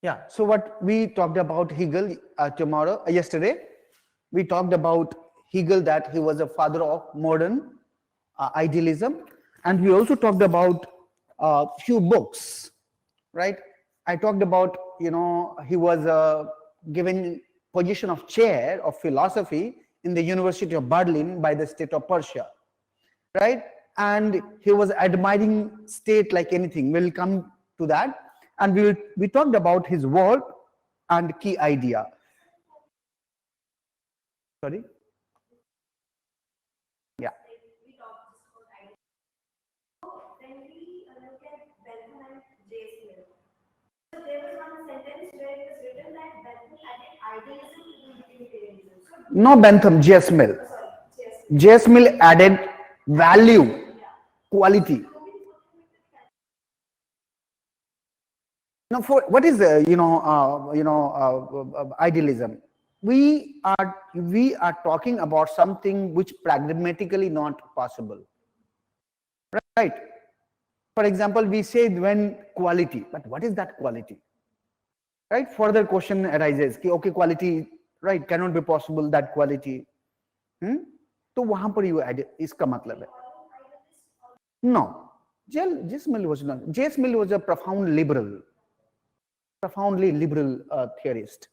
Yeah, so what we talked about Hegel yesterday, we talked about Hegel, that he was a father of modern idealism, and we also talked about a few books, right? I talked about, he was given position of chair of philosophy in the University of Berlin by the state of Persia, right? And he was admiring state like anything. We'll come to that. And we talked about his work and key idea. Sorry? Yeah. When we look at Bentham and J. Smith, so there was one sentence where it was written that Bentham added idealism to utilitarianism. No Bentham, J.S. Mill. J.S. Mill added value, quality. Now, for what is idealism? We are talking about something which pragmatically not possible, right? For example, we say when quality, but what is that quality? Right? Further question arises कि okay, quality, right, cannot be possible, that quality. तो वहां पर ये इसका मतलब है. No, J.S. Mill was not. J.S. Mill was a profoundly liberal theorist.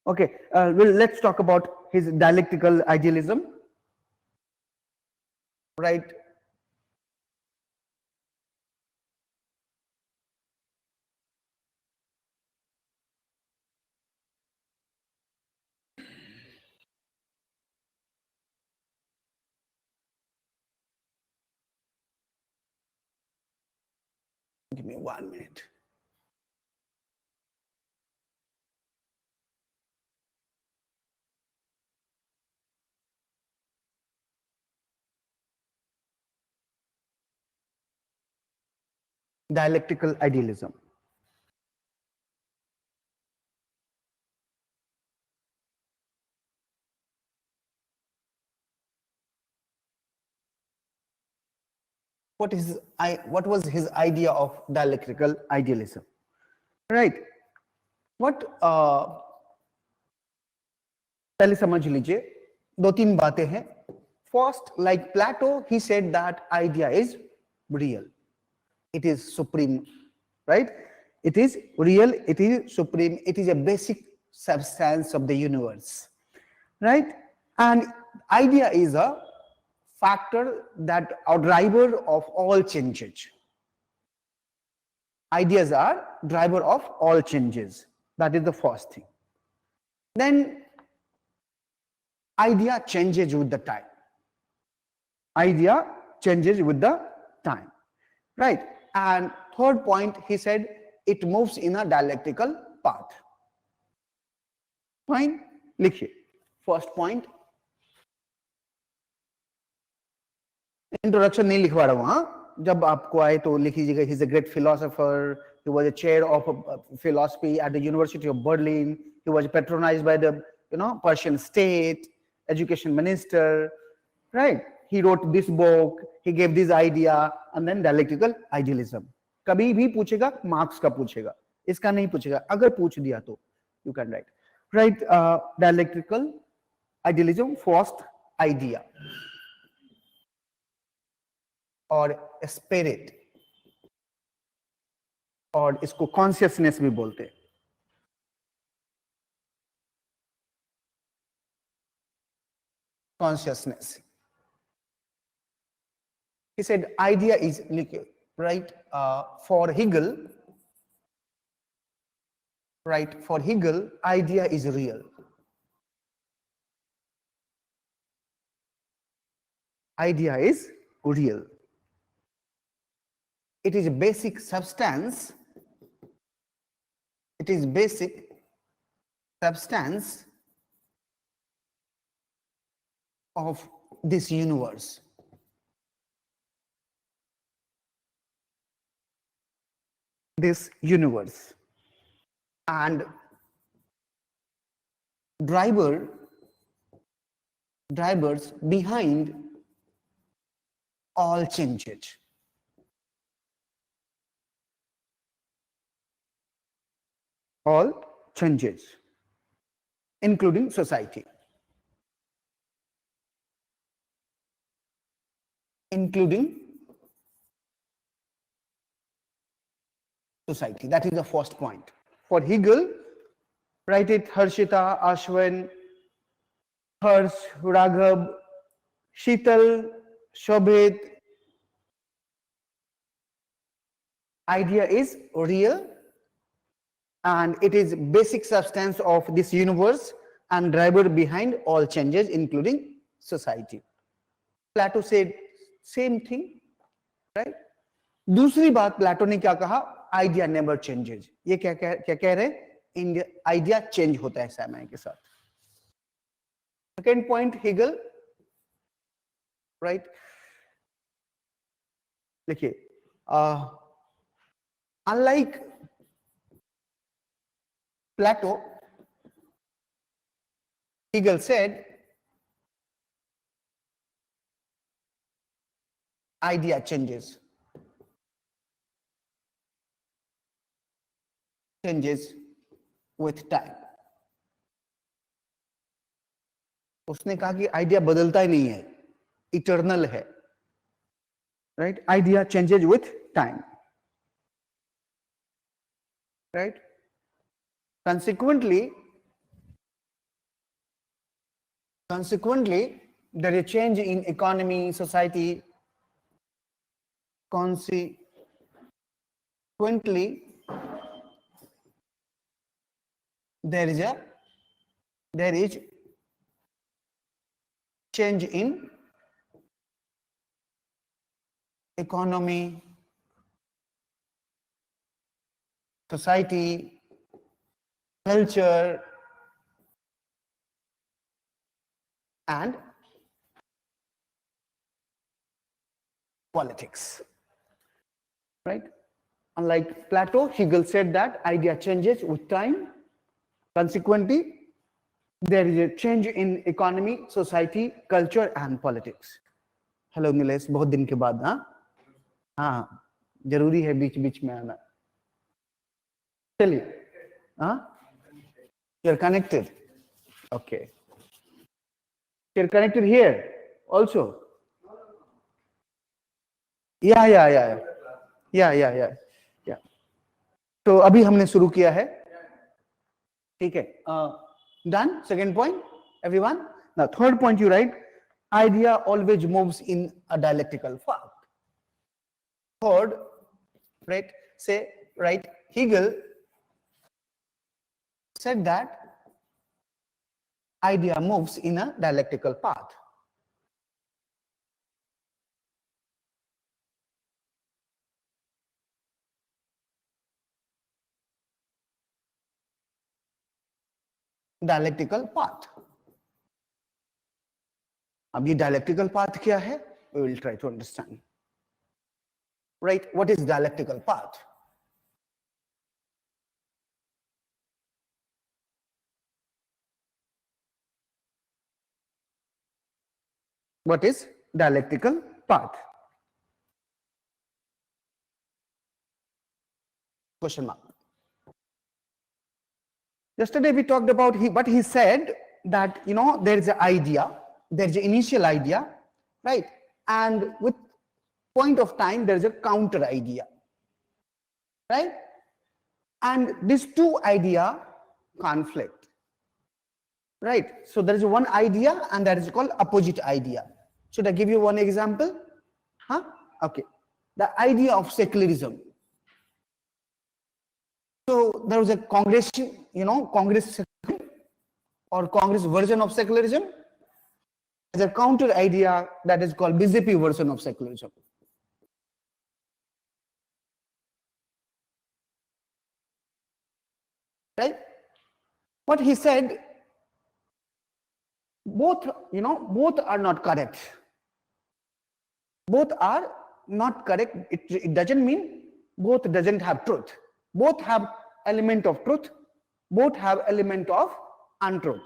Okay, well, let's talk about his dialectical idealism, right? Give me 1 minute. Dialectical idealism. What was his idea of dialectical idealism? Right. What पहले समझ लीजिए, 2-3 बातें हैं. First, like Plato, he said that idea is real. It is supreme, right? It is real, it is supreme, it is a basic substance of the universe, right? And idea is a factor that a driver of all changes. Ideas are driver of all changes. That is the first thing. Then idea changes with the time. Idea changes with the time, right? And third point, he said, it moves in a dialectical path. Fine, लिखिए. First point. Introduction नहीं लिखवा रहा हूँ, हाँ? जब आपको आए तो लिख लीजिएगा. He's a great philosopher. He was a chair of philosophy at the University of Berlin. He was patronized by the Persian state, education minister, right? He wrote this book. He gave this idea, and then dialectical idealism. कभी भी पूछेगा, marks का पूछेगा, इसका नहीं पूछेगा. अगर पूछ दिया तो you can write. Right? Dialectical idealism, first idea और spirit, और इसको कॉन्शियसनेस भी बोलते हैं. Consciousness. He said idea is right, for Hegel, right, for Hegel, idea is real. Idea is real. It is a basic substance. It is basic substance of this universe. This universe. And drivers behind all changes. all changes, including society. Including society. That is the first point. For Hegel, write it Harshita, Ashwin, Harsh, Raghav, Sheetal, Shobhit. Idea is real and it is basic substance of this universe and driver behind all changes, including society. Plato said same thing, right? दूसरी बात प्लेटो ने क्या कहा, idea never changes. ये क्या कह रहे हैं, आइडिया चेंज होता है समय के साथ. सेकेंड पॉइंट हेगल, राइट, देखिए, unlike Plato, Hegel said idea changes with time. उसने कहा कि आइडिया बदलता ही नहीं है, इटर्नल है, right. Idea changes with time, right. Consequently, there is a change in economy, society. Consequently, there is change in economy, society, culture, and politics, right? Unlike Plato, Hegel said that idea changes with time. Consequently, there is a change in economy, society, culture, and politics. Hello Nilesh, बहुत दिन के बाद. हाँ, जरूरी है बीच बीच में आना. चलिए, you're connected. Okay. You're connected here also. Yeah. तो अभी हमने शुरू किया है, ठीक है. Done. Second point, everyone. Now, third point, you write, idea always moves in a dialectical path. Third, right? Say, right? Hegel said that idea moves in a dialectical path. Dialectical path. अब ये dialectical path क्या है? We will try to understand. Right? What is dialectical path? What is dialectical path? Question mark. Yesterday we talked about but he said that, you know, there is an idea, there is an initial idea, right? And with point of time, there is a counter idea, right? And these two ideas conflict, right? So there is one idea and that is called opposite idea. Should I give you one example? Okay. The idea of secularism. So there was a Congress, you know, Congress or Congress version of secularism. There's a counter idea that is called BJP version of secularism. Right? What he said, both, you know, both are not correct. Both are not correct. It doesn't mean both doesn't have truth. Both have element of truth. Both have element of untruth.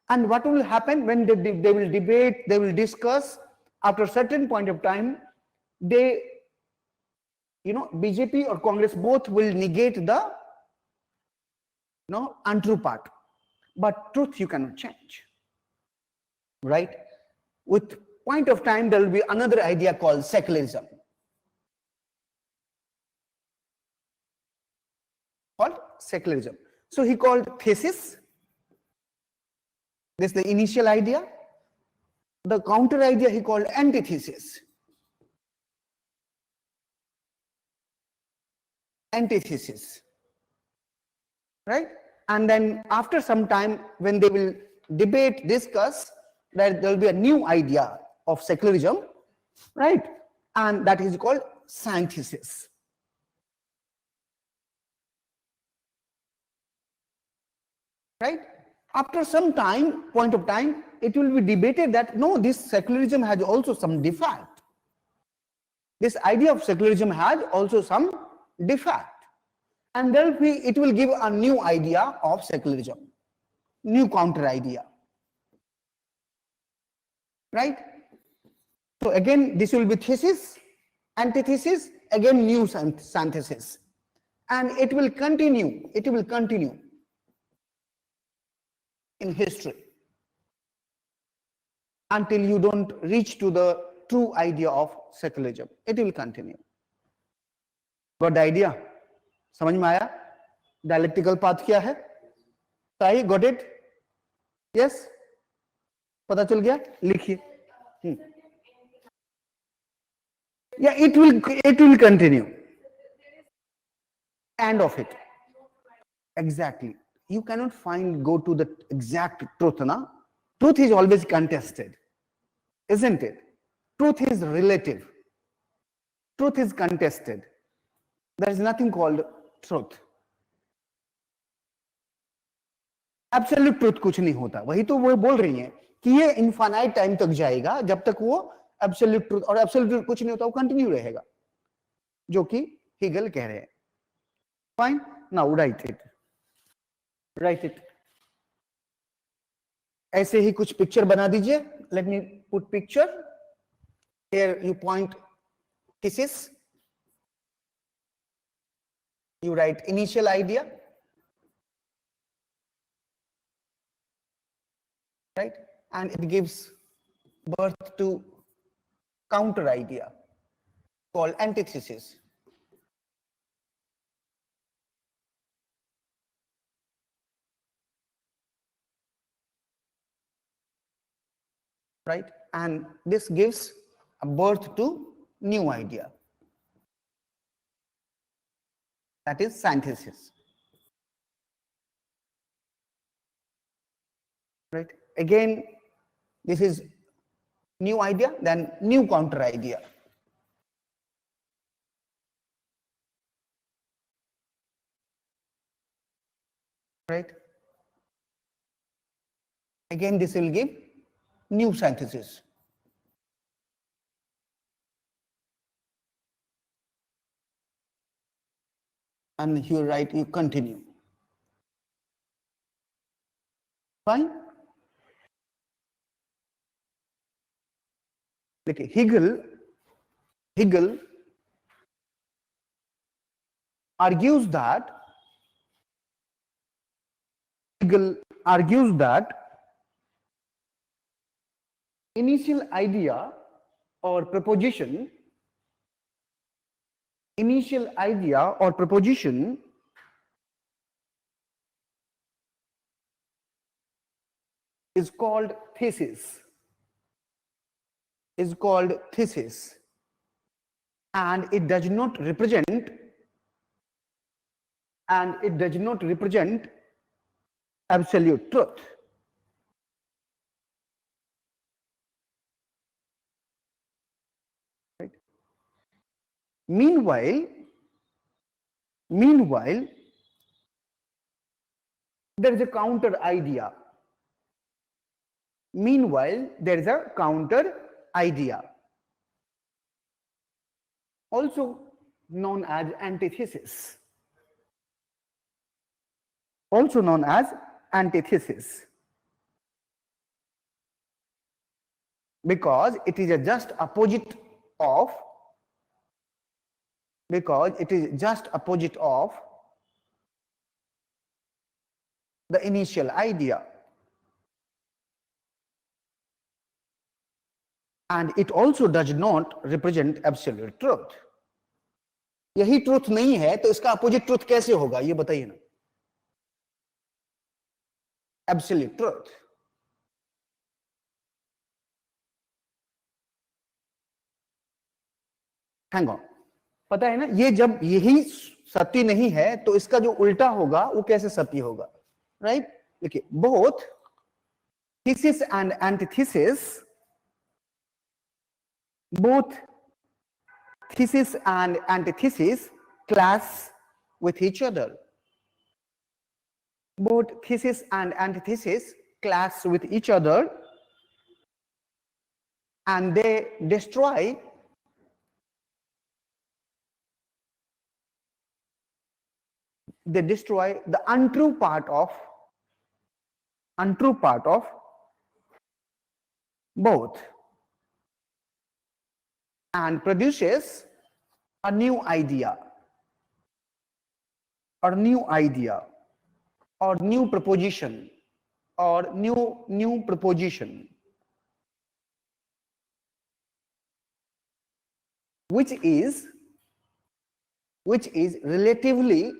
And what will happen when they will debate, they will discuss, after a certain point of time, they, you know, BJP or Congress both will negate the no, untrue part. But truth you cannot change, right? With point of time, there will be another idea called secularism. Called secularism. So he called thesis. This is the initial idea. The counter idea he called antithesis. Antithesis. Right? And then after some time, when they will debate, discuss, that there will be a new idea of secularism, right? And that is called synthesis. Right? After some time, point of time, it will be debated that no, this secularism has also some defect. This idea of secularism has also some defect. And then it will give a new idea of secularism, new counter idea. Right? So again, this will be thesis, antithesis, again new synthesis. And it will continue in history until you don't reach to the true idea of secularism. It will continue. Got the idea? समझ में आया? Dialectical path क्या है? Sai, got it? Yes? पता चल गया? लिखिए. Yeah, it will continue. End of it. Exactly. You cannot go to the exact truth, na? Truth is always contested, isn't it? Truth is relative. Truth is contested. There is nothing called truth. Absolute truth कुछ नहीं होता. वही तो वो बोल रही हैं कि ये infinite time तक जाएगा जब तक वो absolute truth, और absolute truth कुछ नहीं होता, वो continue रहेगा, जो कि Hegel कह रहे हैं. Fine. Now write it. Write it. ऐसे ही कुछ पिक्चर बना दीजिए. Let me put picture. Here you point thesis. You write initial idea. Right? And it gives birth to counter idea called antithesis. Right? And this gives a birth to new idea. That is synthesis. Right? Again, this is new idea, then new counter idea. Right? Again, this will give new synthesis. And here write, you continue. Fine? Okay, Hegel argues that initial idea or proposition is called thesis. And it does not represent absolute truth. Right? Meanwhile, there is a counter idea. Also known as antithesis. Because it is a just opposite of the initial idea. And it also does not represent absolute truth. यही truth नहीं है तो इसका opposite truth कैसे होगा, ये बताइए ना. Absolute truth. Hang on. पता है ना, ये जब यही सत्य नहीं है तो इसका जो उल्टा होगा वो कैसे सत्य होगा, राइट? देखिए, both thesis and antithesis, both thesis and antithesis clash with each other. Both thesis and antithesis clash with each other, and they destroy the untrue part of both, and produces a new idea or new proposition or new proposition, which is relatively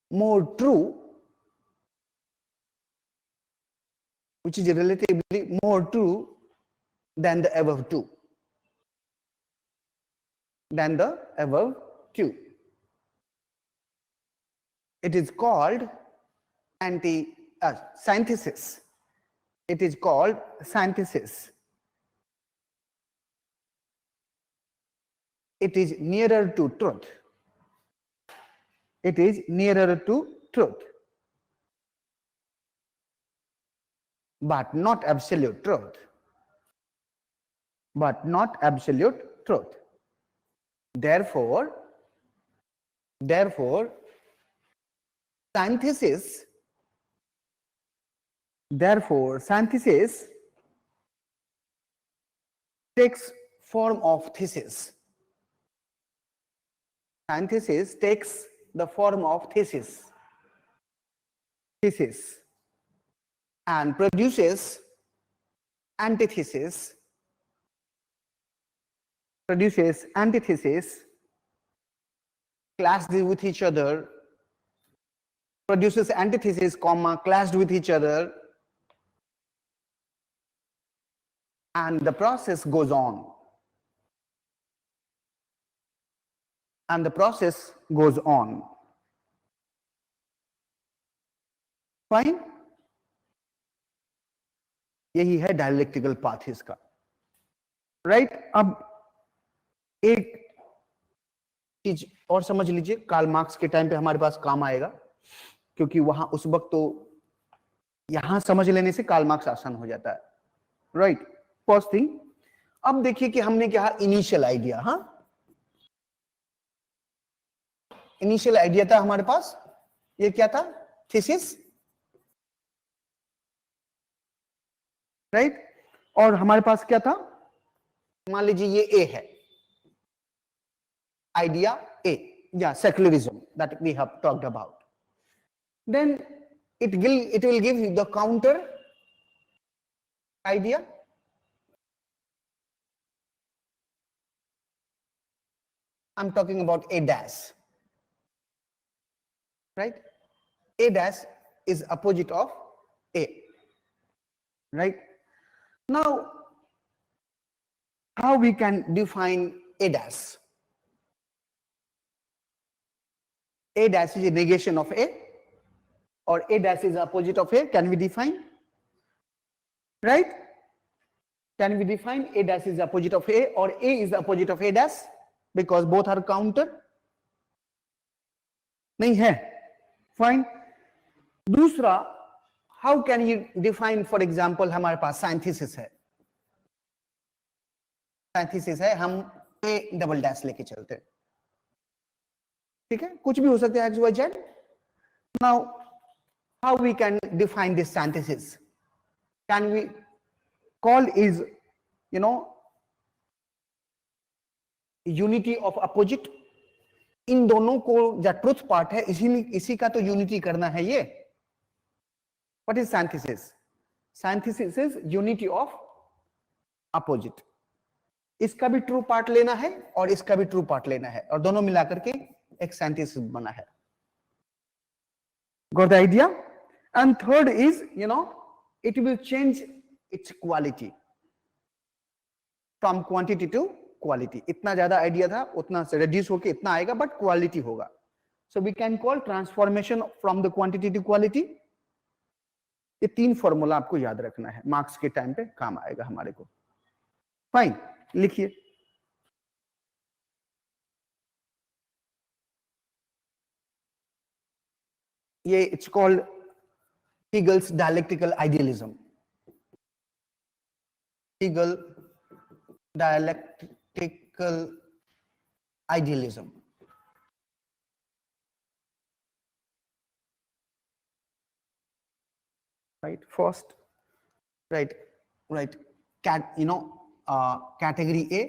more true, than the above two. It is called synthesis. It is called synthesis. It is nearer to truth. It is nearer to truth, but not absolute truth. Therefore, synthesis takes form of thesis. Synthesis takes the form of thesis and produces antithesis clashed with each other, produces antithesis, clashed with each other, and the process goes on. Fine? यही है dialectical path इसका, right? अब एक चीज और समझ लीजिए, Karl Marx के टाइम पे हमारे पास काम आएगा, क्योंकि वहां उस वक्त तो यहां समझ लेने से कार्ल मार्क्स आसान हो जाता है, राइट? फर्स्ट थिंग, अब देखिए कि हमने क्या इनिशियल आइडिया, हाँ, इनिशियल आइडिया था हमारे पास, ये क्या था? Thesis, right? और हमारे पास क्या था? मान लीजिए ये ए है, idea A, yeah, secularism that we have talked about. Then it will give you the counter idea. I'm talking about A dash, right? A dash is opposite of A, right? Now, how we can define A dash? A dash is a negation of A, or A dash is opposite of A. Can we define? Right? Can we define A dash is opposite of A, or A is the opposite of A dash, because both are counter? नहीं है. Fine. दूसरा, how can you define, for example, हमारे पास synthesis है. Synthesis है, हम A double dash लेके चलते हैं. ठीक है, कुछ भी हो सकता है, XYZ. Now, how we can define this synthesis? Can we call is, unity of opposite, इन दोनों को जो ट्रुथ पार्ट है इसी का तो यूनिटी करना है ये. What is synthesis? Synthesis is unity of opposite. इसका भी ट्रू पार्ट लेना है और इसका भी ट्रू पार्ट लेना है और दोनों मिलाकर के एक साइंथिसिस बना है. Got the idea? And third is, it will change its quality from quantity to quality. इतना ज्यादा आइडिया था उतना से reduce होके इतना आएगा but quality होगा. So we can call transformation from the quantity to quality. ये 3 फॉर्मूला आपको याद रखना है, मार्क्स के टाइम पे काम आएगा हमारे को. फाइन, लिखिए. ये it's called Hegel's dialectical idealism. Hegel dialectical idealism. Right, first, right, category A.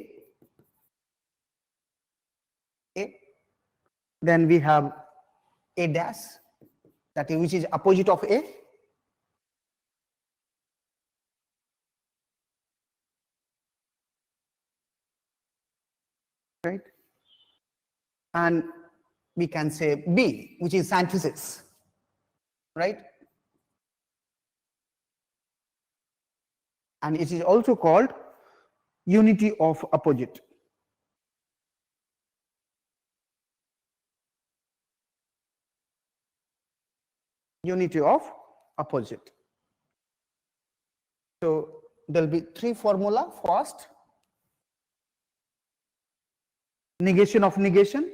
Then we have A dash, that is which is opposite of A. Right, and we can say B, which is synthesis, right, and it is also called unity of opposite. Unity of opposite. So there will be 3 formula. First, negation of negation.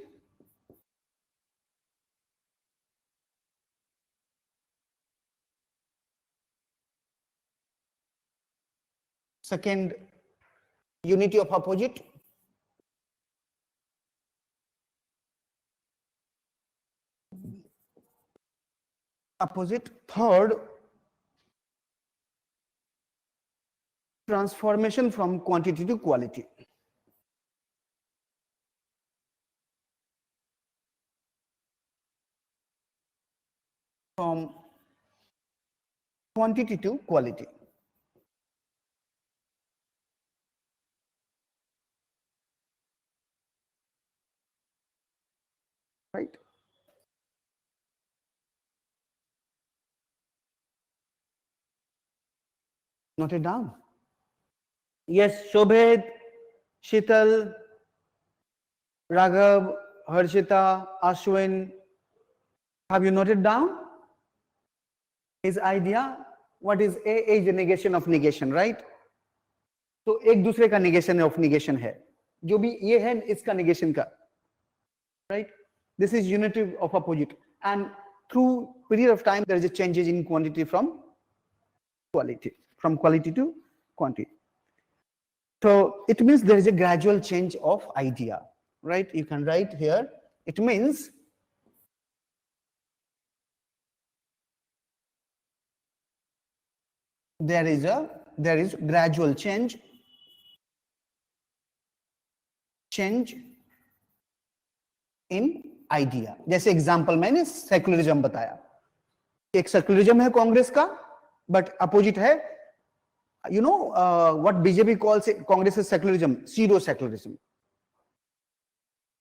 Second, unity of opposite. Third, transformation from quantity to quality. From quantity to quality. Right? Note it down. Yes, Shobhet, Shital, Raghav, Harshita, Ashwin. Have you noted down his idea? What is A? A is the negation of negation, right? तो एक दूसरे का negation of negation है. जो भी ये है इसका negation का, right? This is unity of opposite, and through period of time there is a changes in quantity from quality to quantity. So it means there is a gradual change of idea, right? You can write here. It means there is gradual change in idea. जैसे example मैंने secularism बताया. एक secularism है कांग्रेस का, but opposite है, what BJP calls it, Congress is secularism, pseudo secularism.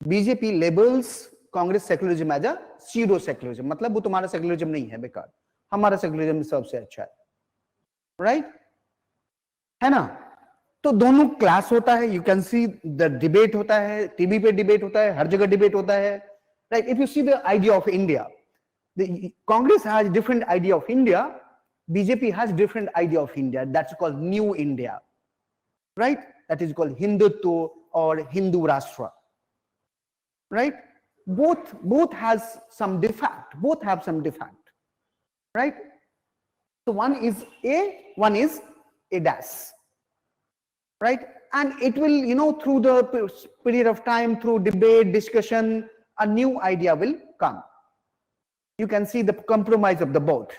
BJP labels Congress secularism as a pseudo secularism. मतलब वो तुम्हारा secularism नहीं है, बेकार, हमारा secularism सबसे अच्छा है, right? है ना? तो दोनों क्लास होता है. You can see the debate होता है, टीवी पे डिबेट होता है, हर जगह डिबेट होता है, right? If you see the idea of India, the Congress has different idea of India, BJP has different idea of India. That's called new India, right? That is called Hindutva और हिंदू राष्ट्र, right? both has some defect, both have some defect, right? So one is A, one is A dash, right? And it will, through the period of time, through debate, discussion, a new idea will come. You can see the compromise of the both,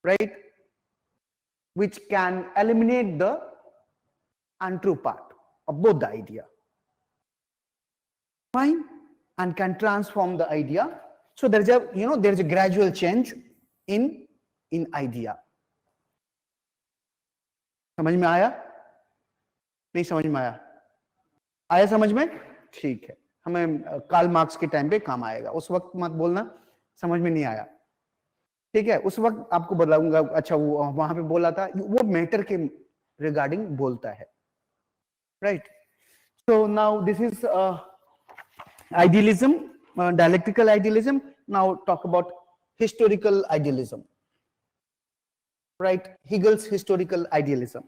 right? Which can eliminate the untrue part of both the idea. fine, and can transform the idea. So there's a, there's a gradual change in idea. समझ में आया? नहीं समझ में आया? आया समझ में? ठीक है, हमें कार्ल मार्क्स के टाइम पे काम आएगा, उस वक्त मत बोलना समझ में नहीं आया, ठीक है? उस वक्त आपको बताऊंगा, अच्छा वो वहां पे बोला था, वो मैटर के रिगार्डिंग बोलता है, right? So now this is idealism, dialectical idealism. Now talk about historical idealism, right? Hegel's historical idealism.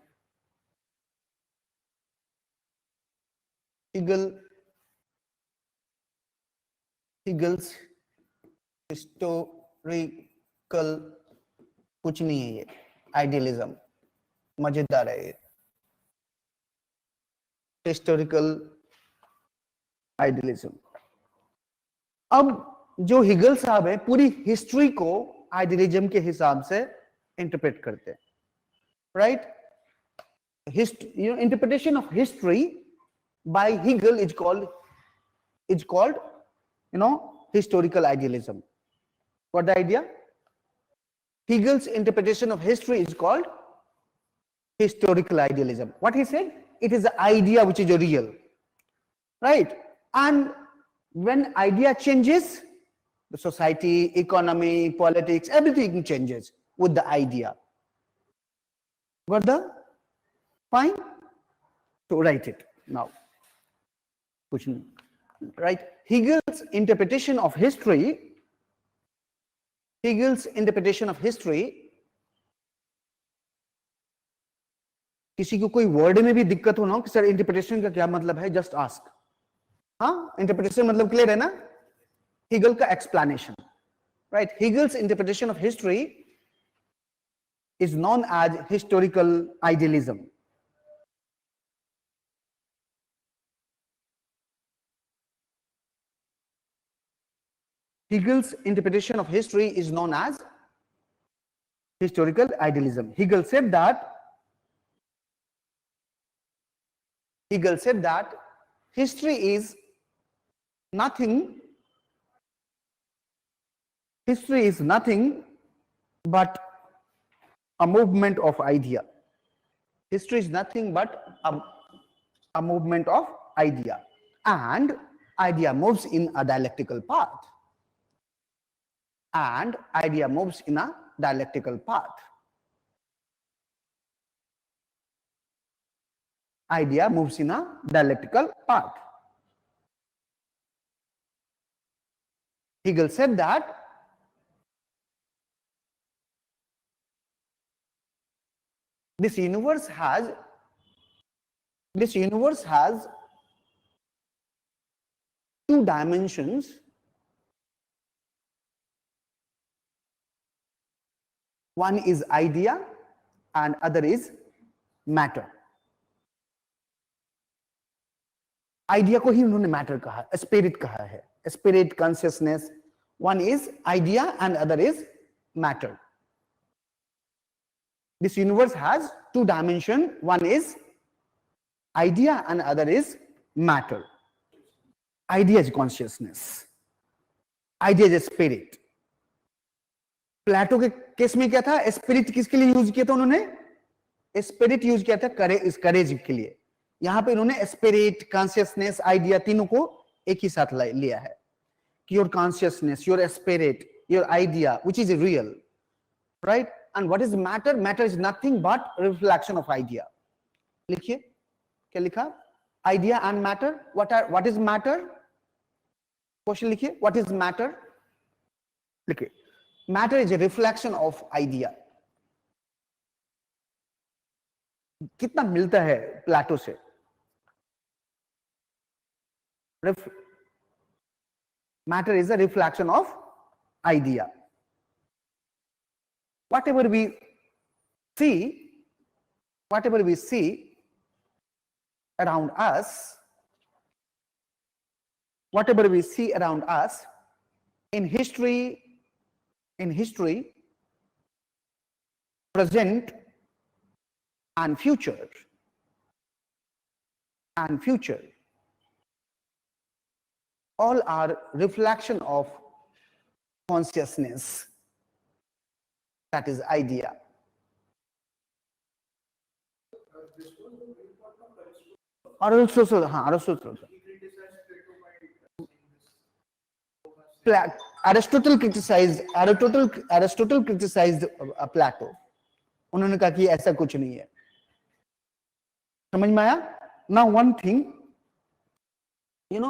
Hegel's historical कुछ नहीं है ये, idealism मजेदार है ये, historical idealism. अब जो हिगल साहब है पूरी हिस्ट्री को आइडियलिज्म के हिसाब से इंटरप्रेट करते हैं, right? Interpretation of history by Hegel is called historical idealism. Got the idea? Hegel's interpretation of history is called historical idealism. What he said? It is the idea which is real, right? And when idea changes, the society, economy, politics, everything changes with the idea. Got the? Fine? So write it now. Right? Hegel's interpretation of history, किसी को कोई word में भी दिक्कत हो ना कि sir interpretation का क्या मतलब है, जस्ट आस्क. हाँ, इंटरप्रिटेशन मतलब क्लियर है ना? Hegel का explanation, right? Hegel's interpretation of history is known as historical idealism. Hegel's interpretation of history is known as historical idealism. Hegel said that history is nothing but a movement of idea. History is nothing but a movement of idea, and idea moves in a dialectical path. Idea moves in a dialectical path. Idea moves in a dialectical path. Hegel said that this universe has two dimensions. One is idea and other is matter. Idea को ही उन्होंने matter कहा, spirit कहा है, spirit, consciousness. One is idea and other is matter. This universe has two dimensions. One is idea and other is matter. Idea is consciousness. Idea is spirit. प्लेटो के case में क्या था? Spirit किसके लिए use किया था उन्होंने? स्पिरिट यूज किया था करेज के लिए. यहां पे इन्होंने स्पिरिट, कॉन्शियसनेस, आइडिया तीनों को एक ही साथ लिया है. Your consciousness, your spirit, your idea which is real, right? And what is matter? Matter is nothing but reflection of idea. लिखिए, क्या लिखा? Idea and matter. What is matter? Question लिखिए. What is matter? लिखिए. Matter is a reflection of idea. कितना मिलता है प्लेटो से? Matter is a reflection of idea. Whatever we see around us, in history, present and future, all are reflection of consciousness, that is idea. Aristotle. Aristotle criticized Plato. उन्होंने कहा कि ऐसा कुछ नहीं है. समझ में आया? Now one thing, do you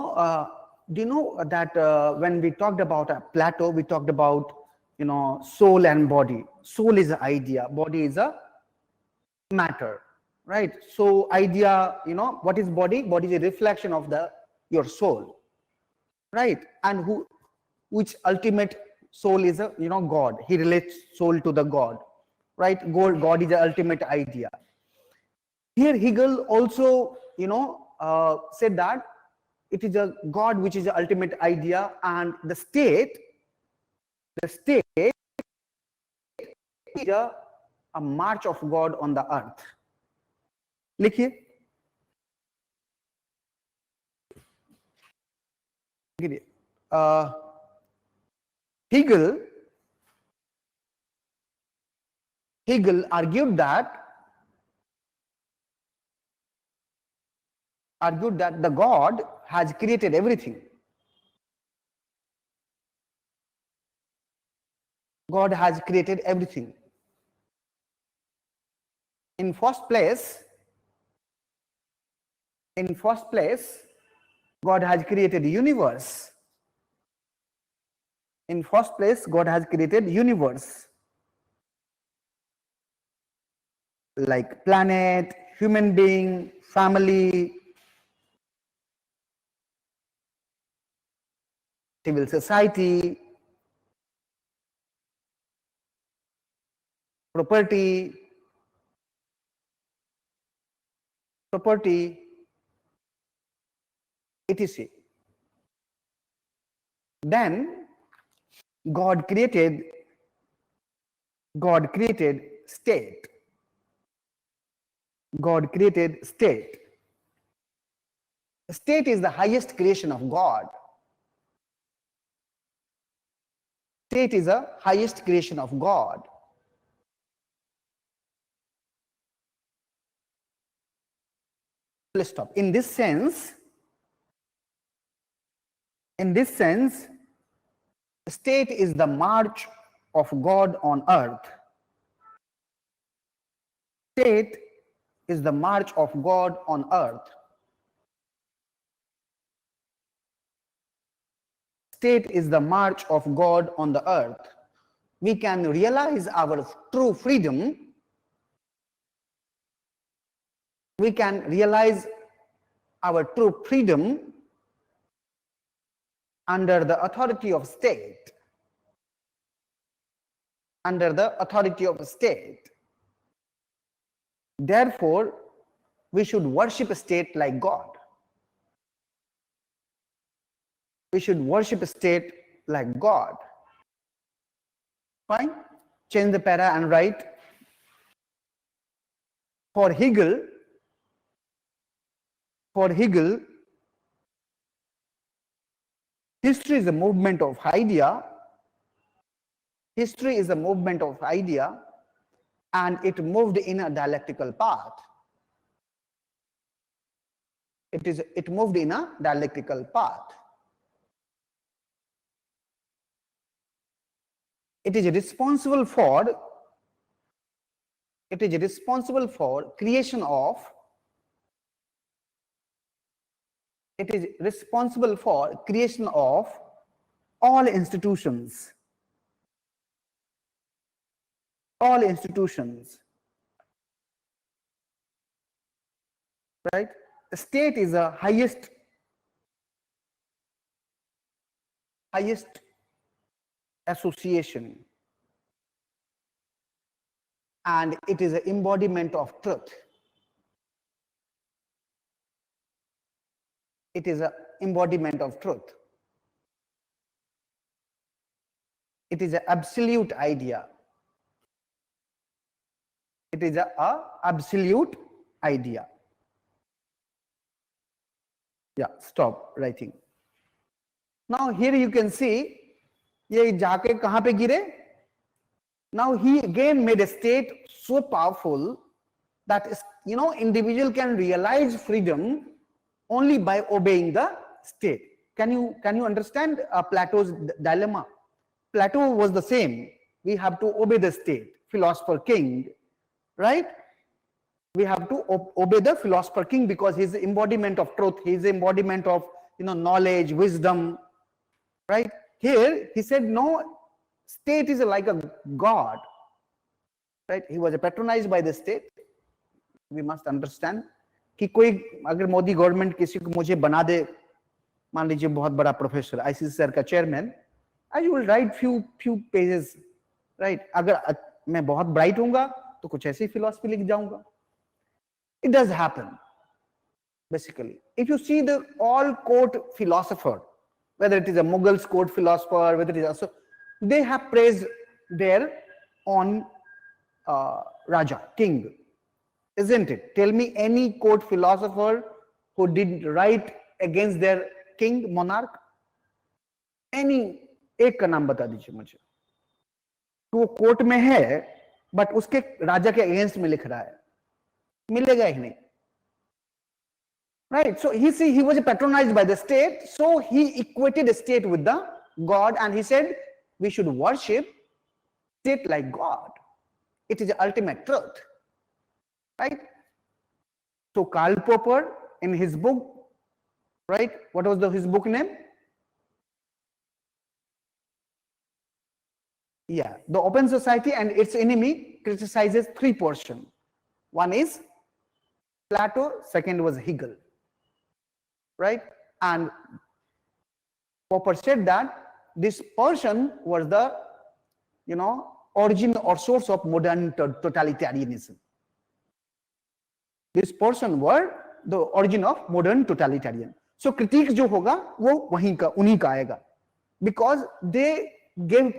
know that when we talked about Plato, we talked about soul and body. Soul is an idea, body is a matter, right? So idea, what is body? Body is a reflection of your soul, right? And which ultimate soul is God. He relates soul to the God, right? God is the ultimate idea. Here Hegel also said that it is a God which is the ultimate idea, and the state is a march of God on the earth. लिखिए, Hegel argued that the God has created everything. God has created everything. In first place, God has created the universe. In first place, God has created universe, like planet, human being, family, civil society, property, etc. Then God created state. God created state. State is the highest creation of God. State is the highest creation of God. Let's stop. In this sense, state is the march of God on earth. State is the march of God on earth. State is the march of God on the earth. We can realize our true freedom. We can realize our true freedom under the authority of state. Under the authority of state. Therefore, we should worship state like God. We should worship state like God. Fine? Change the para and write. For Hegel, history is a movement of idea. History is a movement of idea, and it moved in a dialectical path. It moved in a dialectical path. It is responsible for creation of. It is responsible for creation of all institutions. All institutions. Right? The state is the highest association, and it is an embodiment of truth. It is an embodiment of truth. It is an absolute idea. It is an absolute idea. Yeah, stop writing. Now here you can see ये जाके कहां पे गिरे. Now he again made a state so powerful that individual can realize freedom only by obeying the state. Can you understand Plato's dilemma? Plato was the same. We have to obey the state, philosopher king, right? We have to obey the philosopher king because he's the embodiment of truth. He's the embodiment of knowledge, wisdom, right? Here he said no, state is like a god, right? He was patronized by the state. We must understand कि कोई अगर Modi government किसी को मुझे बना दे, मान लीजिए बहुत बड़ा प्रोफेसर, आईसीसी सर का chairman, I will write few pages, right? अगर मैं बहुत ब्राइट हूंगा तो कुछ ऐसी फिलॉसफी लिख जाऊंगा. It does happen. Basically, if you see the all court philosopher, whether it is a Mughal court philosopher, whether it is also, they have praised their own Raja, king, isn't it? Tell me any court philosopher who did right against their king, monarch. Any एक का नाम बता दीजिए मुझे. तो वो court में है बट उसके राजा के अगेंस्ट में लिख रहा है, मिलेगा ही नहीं. Right, so he was patronized by the state, so he equated the state with the God, and he said we should worship state like God. It is the ultimate truth, right? So Karl Popper in his book, right? What was his book name? Yeah, The Open Society and Its Enemy criticizes three portions. One is Plato, second was Hegel. Right? And Popper said that this person was the, origin or source of modern totalitarianism. This person were the origin of modern totalitarian. So critique जो होगा वो वहीं का उन्हीं का आएगा, because they gave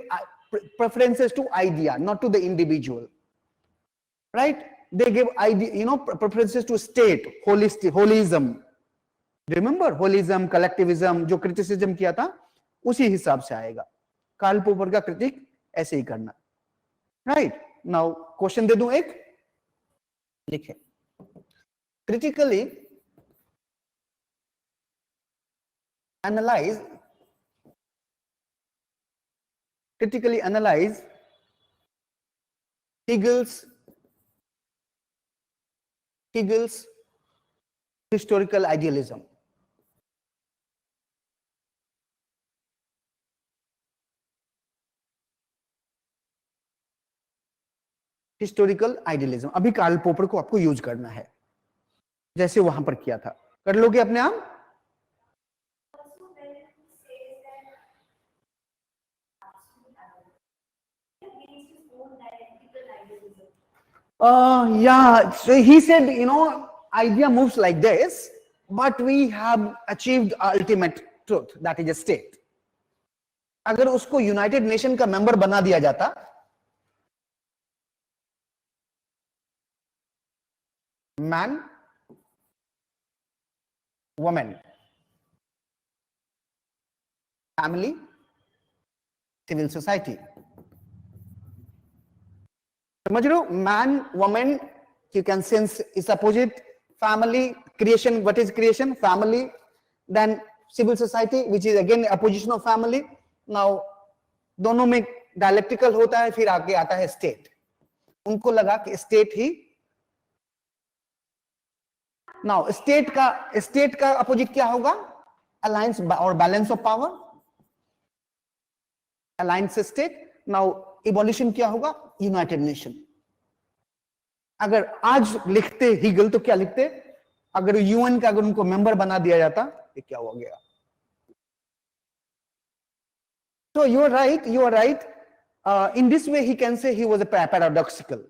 preferences to idea, not to the individual. Right? They gave idea, preferences to state, holism. Remember holism, collectivism, जो criticism किया था उसी हिसाब से आएगा. कार्ल पोपर का क्रिटिक ऐसे ही करना. Right? Now क्वेश्चन दे दूं एक, लिखे. Critically analyze Hegel's historical idealism. Historical idealism अभी कार्ल पोपर को आपको यूज करना है, जैसे वहां पर किया था. कर लोगे अपने आप? Yeah, so he said, idea moves like this, but we have achieved ultimate truth, that is a state. अगर उसको यूनाइटेड नेशन का मेंबर बना दिया जाता, man, woman, family, civil society. समझ रहे हो? Man, woman, you can sense is opposite. Family, creation, what is creation? Family. Then civil society, which is again opposition of family. Now दोनों में dialectical होता है, फिर आगे आता है state. उनको लगा कि state ही. Now state का opposite क्या होगा? Alliance or balance of power. Alliance state. Now evolution क्या होगा? United nation. अगर आज लिखते हीगल तो क्या लिखते? अगर यूएन का अगर उनको मेंबर बना दिया जाता, ये क्या हो गया? So you are right. In this way he can say he was a paradoxical.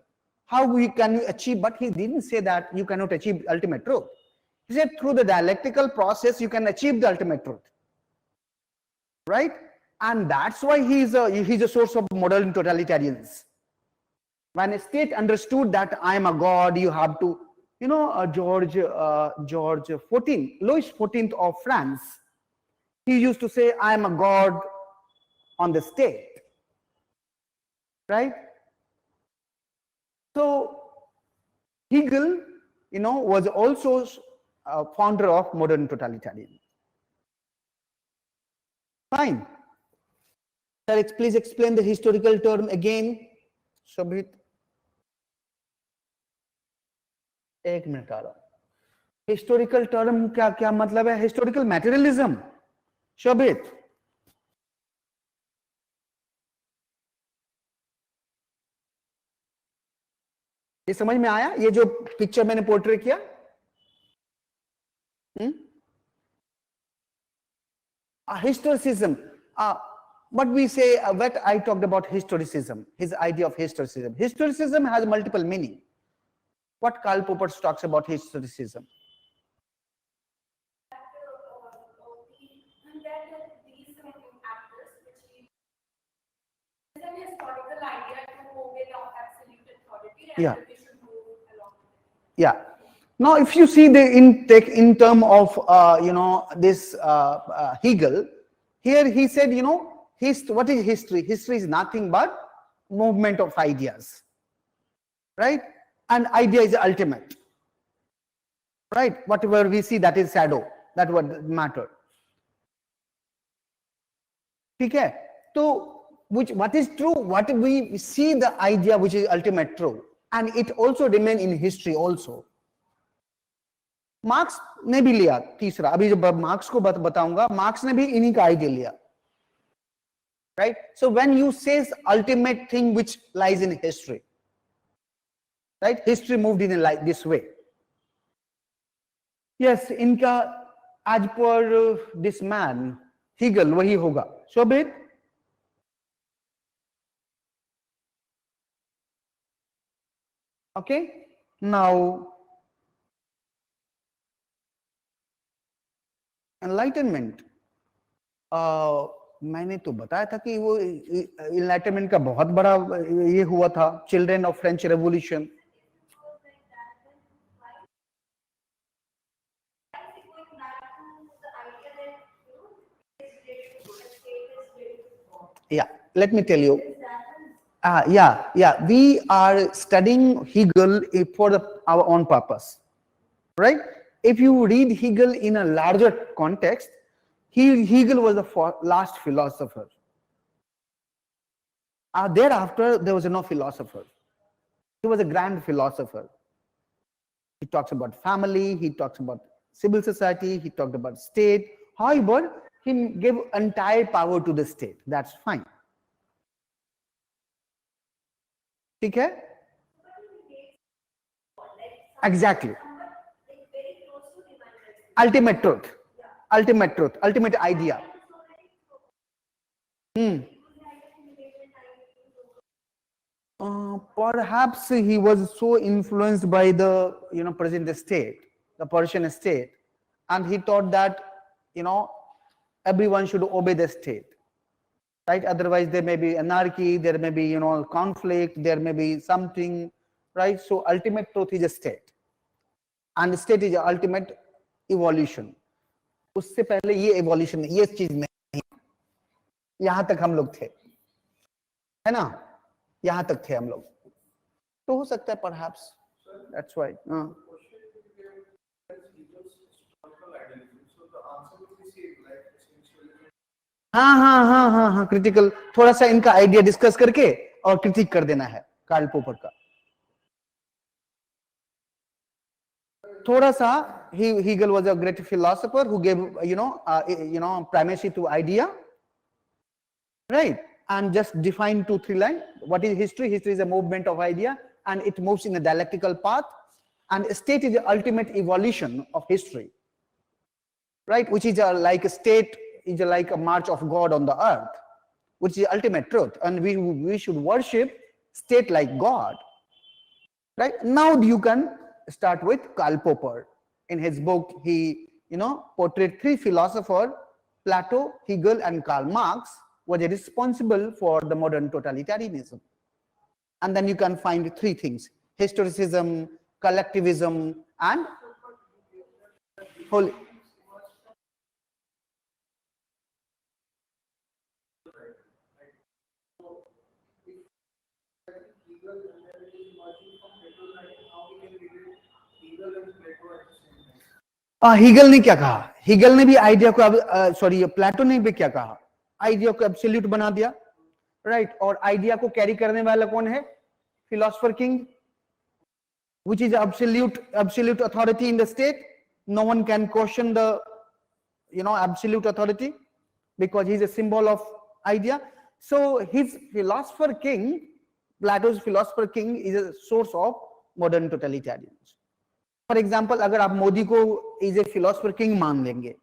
How can you achieve? But he didn't say that you cannot achieve ultimate truth. He said through the dialectical process you can achieve the ultimate truth. Right? And that's why he's a source of modern totalitarians. When a state understood that I am a god, you have to, George XIV, Louis XIV of France, he used to say, I am a god on the state, right? So Hegel, was also a founder of modern totalitarianism. Fine. Sir, please explain the historical term again. Shobhit. एक minute आ रहा. Historical term क्या क्या मतलब है? Historical materialism. Shobhit. ये समझ में आया? ये जो पिक्चर मैंने पोर्ट्रे किया? Historicism. What we say, what I talked about historicism, his idea of historicism. Historicism has multiple meaning. What Karl Popper talks about historicism? These actors, which is an historical idea to obey the absolute authority, and Yeah. we should move along. Yeah. Now, if you see the in term of this Hegel, here he said, what is history? History is nothing but movement of ideas, right? And idea is ultimate, right? Whatever we see, that is shadow. That what matter. Okay. So, what is true? What we see the idea which is ultimate true, and it also remain in history also. Marks ने भी लिया तीसरा. अभी जब marks को बताऊंगा, marks ने भी इन्हीं का आइडिया लिया, right? So when you say ultimate thing which lies in history, right? History moved in like this way. Yes, इनका as per this man Hegel वही होगा. शोभित. Okay, now enlightenment. मैंने तो बताया था कि वो एनलाइटनमेंट का बहुत बड़ा ये हुआ था, children of French revolution. Yeah, let me tell you. Yeah, we are studying Hegel for our own purpose, right? If you read Hegel in a larger context, Hegel was the last philosopher. Thereafter, there was no philosopher. He was a grand philosopher. He talks about family, he talks about civil society, he talked about state. However, he gave entire power to the state. That's fine. Okay? Exactly. Ultimate truth, ultimate idea. Perhaps he was so influenced by the present state, the Persian state, and he thought that everyone should obey the state, right? Otherwise there may be anarchy, there may be conflict, there may be something, right? So ultimate truth is a state, and the state is the ultimate evolution. उससे पहले ये evolution, ये चीज नहीं. यहां तक हम लोग थे, है ना? यहां तक थे हम लोग. तो हो सकता है perhaps. That's why. हाँ, क्रिटिकल. थोड़ा सा इनका आइडिया डिस्कस करके और क्रिटिक कर देना है कार्ल पोपर का. थोड़ा सा. Hegel was a great philosopher who gave primacy to idea, right? And just define 2-3 lines. What is history? History is a movement of idea, and it moves in a dialectical path. And state is the ultimate evolution of history, right? Which is like a state is like a march of God on the earth, which is the ultimate truth, and we should worship state like God, right? Now you can start with Karl Popper. In his book, he portrayed 3 philosophers: Plato, Hegel, and Karl Marx were responsible for the modern totalitarianism. And then you can find 3 things: historicism, collectivism, and holy. Hegel ने क्या कहा? Hegel ने भी idea को sorry प्लेटो ने भी क्या कहा? आइडिया को एब्सोल्यूट बना दिया, राइट? और आइडिया को कैरी करने वाला कौन है? Philosopher king, which is absolute authority in the state. No one can question the absolute authority because he is a symbol of idea. So his philosopher king, Plato's philosopher king, is a source of modern totalitarians. For example, अगर आप मोदी को is a philosopher king मान लेंगे,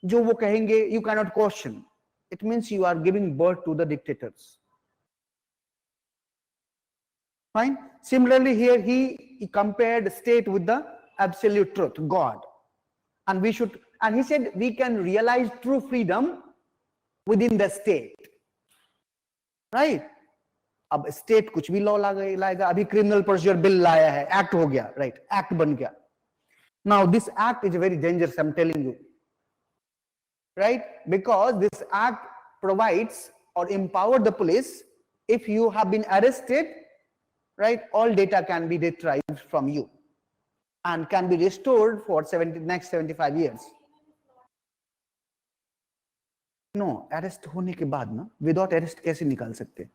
जो वो कहेंगे you cannot question, it means you are giving birth to the dictators. Fine. Similarly, here he compared state with the absolute truth, God, and he said we can realize true freedom within the state, right? अब state कुछ भी law लाएगा, अभी criminal procedure bill लाया है, act हो गया, right? Act बन गया. Now this act is very dangerous, I'm telling you, right? Because this act provides or empower the police. If you have been arrested, right, all data can be retrieved from you and can be restored for next 75 years. No, arrest होने के बाद ना, without arrest कैसे निकाल सकते?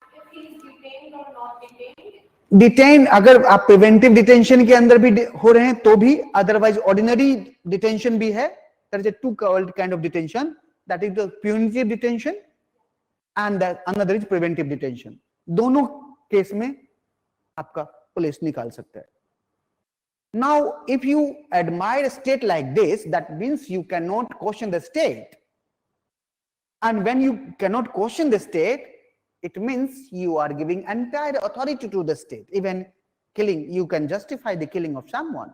If he is detained or not detained? Detain, अगर आप preventive detention के अंदर भी हो रहे हैं तो भी, अदरवाइज ऑर्डिनरी डिटेंशन भी है. There is a two kind of detention, that is the punitive detention and another is preventive detention. दोनों केस में आपका पुलिस निकाल सकता है. Now if you admire state like this, that means you can not question the state, and when you can not question the state, it means you are giving entire authority to the state. Even killing, you can justify the killing of someone.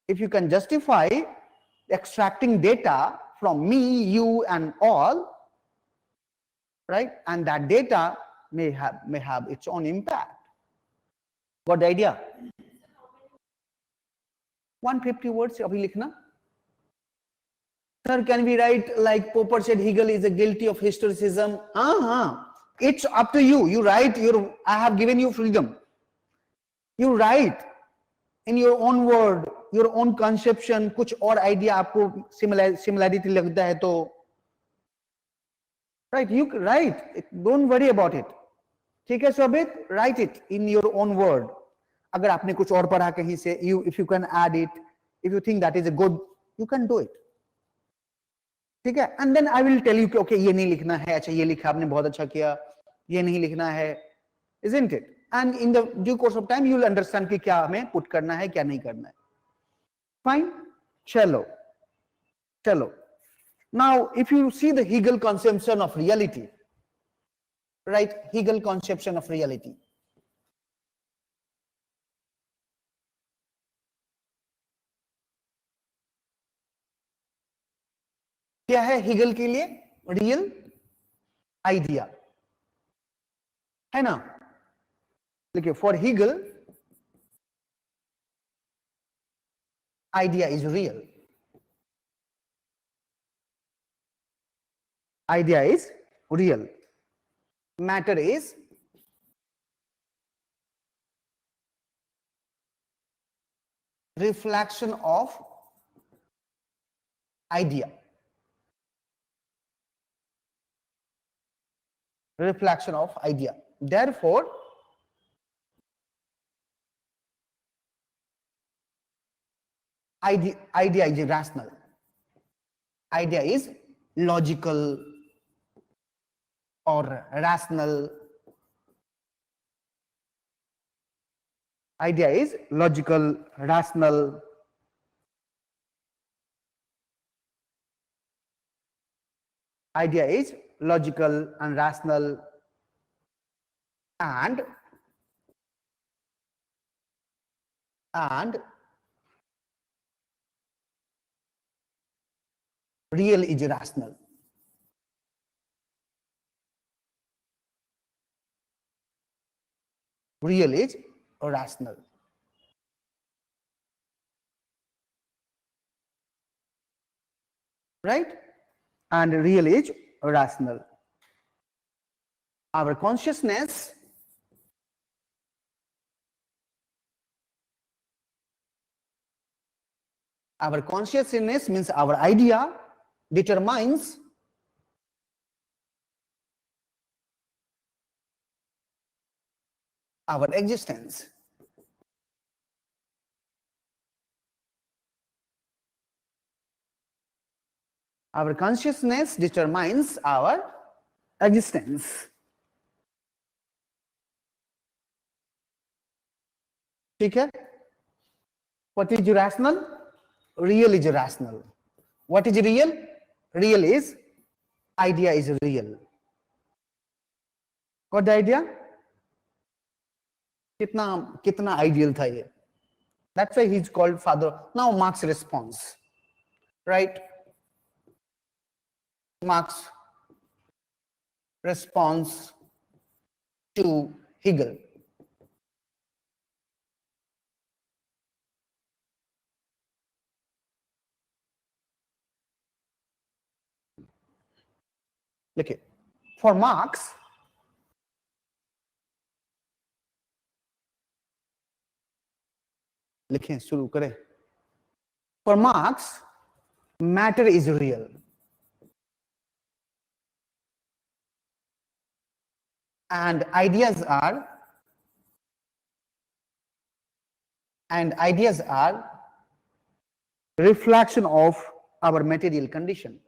If you can justify extracting data from me, you and all, right? And that data may have its own impact. Got the idea? 150 words abhi likhna. Sir, can we write like Popper said Hegel is a guilty of historicism? It's up to you. You write I have given you freedom. You write in your own word, your own conception. कुछ और idea आपको similarity लगता है तो, right? You write. Don't worry about it. ठीक है शोभित? Write it in your own word. अगर आपने कुछ और पढ़ा कहीं से, if you can add it, if you think that is a good, you can do it. ठीक है? And then I will tell you कि ओके ये नहीं लिखना है, अच्छा ये लिखा आपने, बहुत अच्छा किया, ये नहीं लिखना है, isn't it? And in the due course of time you will understand कि क्या हमें पुट करना है, क्या नहीं करना है. Fine? चलो. Now if you see the Hegel conception of reality, right? Hegel conception of reality. क्या है Hegel के लिए? रियल आइडिया है ना? देखिए, for Hegel idea is real. Idea is real. Matter is reflection of idea. Reflection of idea. Therefore, idea is rational. Idea is logical or rational. Idea is logical, rational. Idea is logical and rational and real is rational. Real is rational. Right? And real is rational. Our consciousness Our consciousness means our idea determines our existence. Our consciousness determines our existence. ठीक है? What is rational? Real is rational. What is real? Real is idea is real. Got the idea? कितना ideal था ये. That's why he's called father. Now Marx response, right? Marx response to Hegel. Okay. For Marx, लिखें शुरू करें. For Marx, matter is real. And ideas are reflection of our material condition.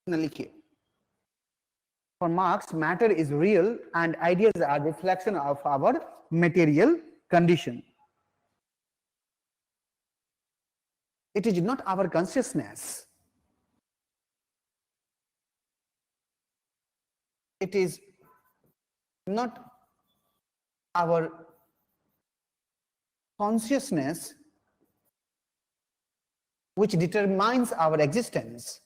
लिखिए. For Marx, matter is real and ideas are reflection of our material condition. It is not our consciousness. It is not our consciousness which determines our existence.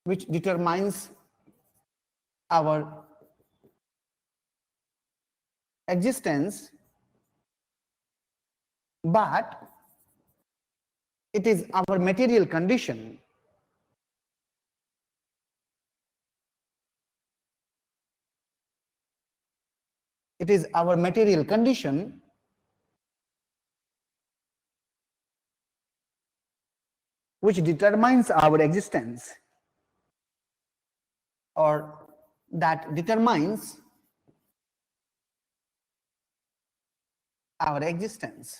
Which determines our existence, but it is our material condition. It is our material condition which determines our existence, or that determines our existence.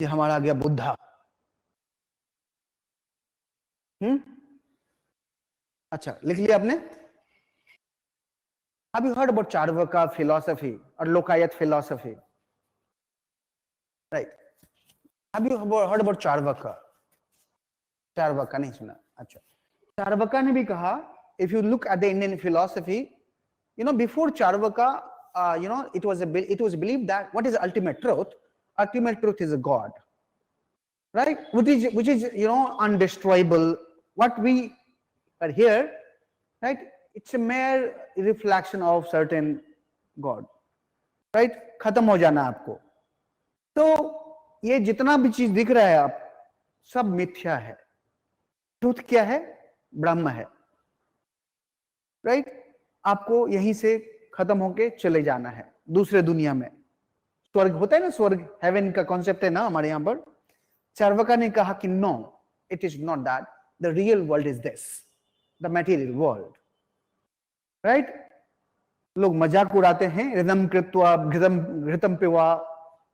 ये हमारा आ गया बुद्धा. अच्छा, लिख लिया आपने? Have you heard about Charvaka philosophy or Lokayat philosophy? Right. Have you heard about Charvaka? Charvaka नहीं सुना. अच्छा. Charvaka ने भी कहा, if you look at the Indian philosophy, before Charvaka, it was believed that what is ultimate truth? Ultimate truth is a God, right? Which is undestroyable. What we are here, right? It's a mere reflection of certain God, right? खत्म हो जाना आपको. तो ये जितना भी चीज दिख रहा है आप सब मिथ्या है. ट्रुथ क्या है? ब्रह्म है, राइट? आपको यहीं से खत्म होके चले जाना है दूसरे दुनिया में. स्वर्ग होता है ना, स्वर्ग, हेवन का कॉन्सेप्ट है ना हमारे यहाँ पर. चार्वाका ने कहा कि no, it is not that. The real world is this, the material world, right? लोग मजाक उड़ाते हैं, रिदम कृत्वा घृतम पिवा,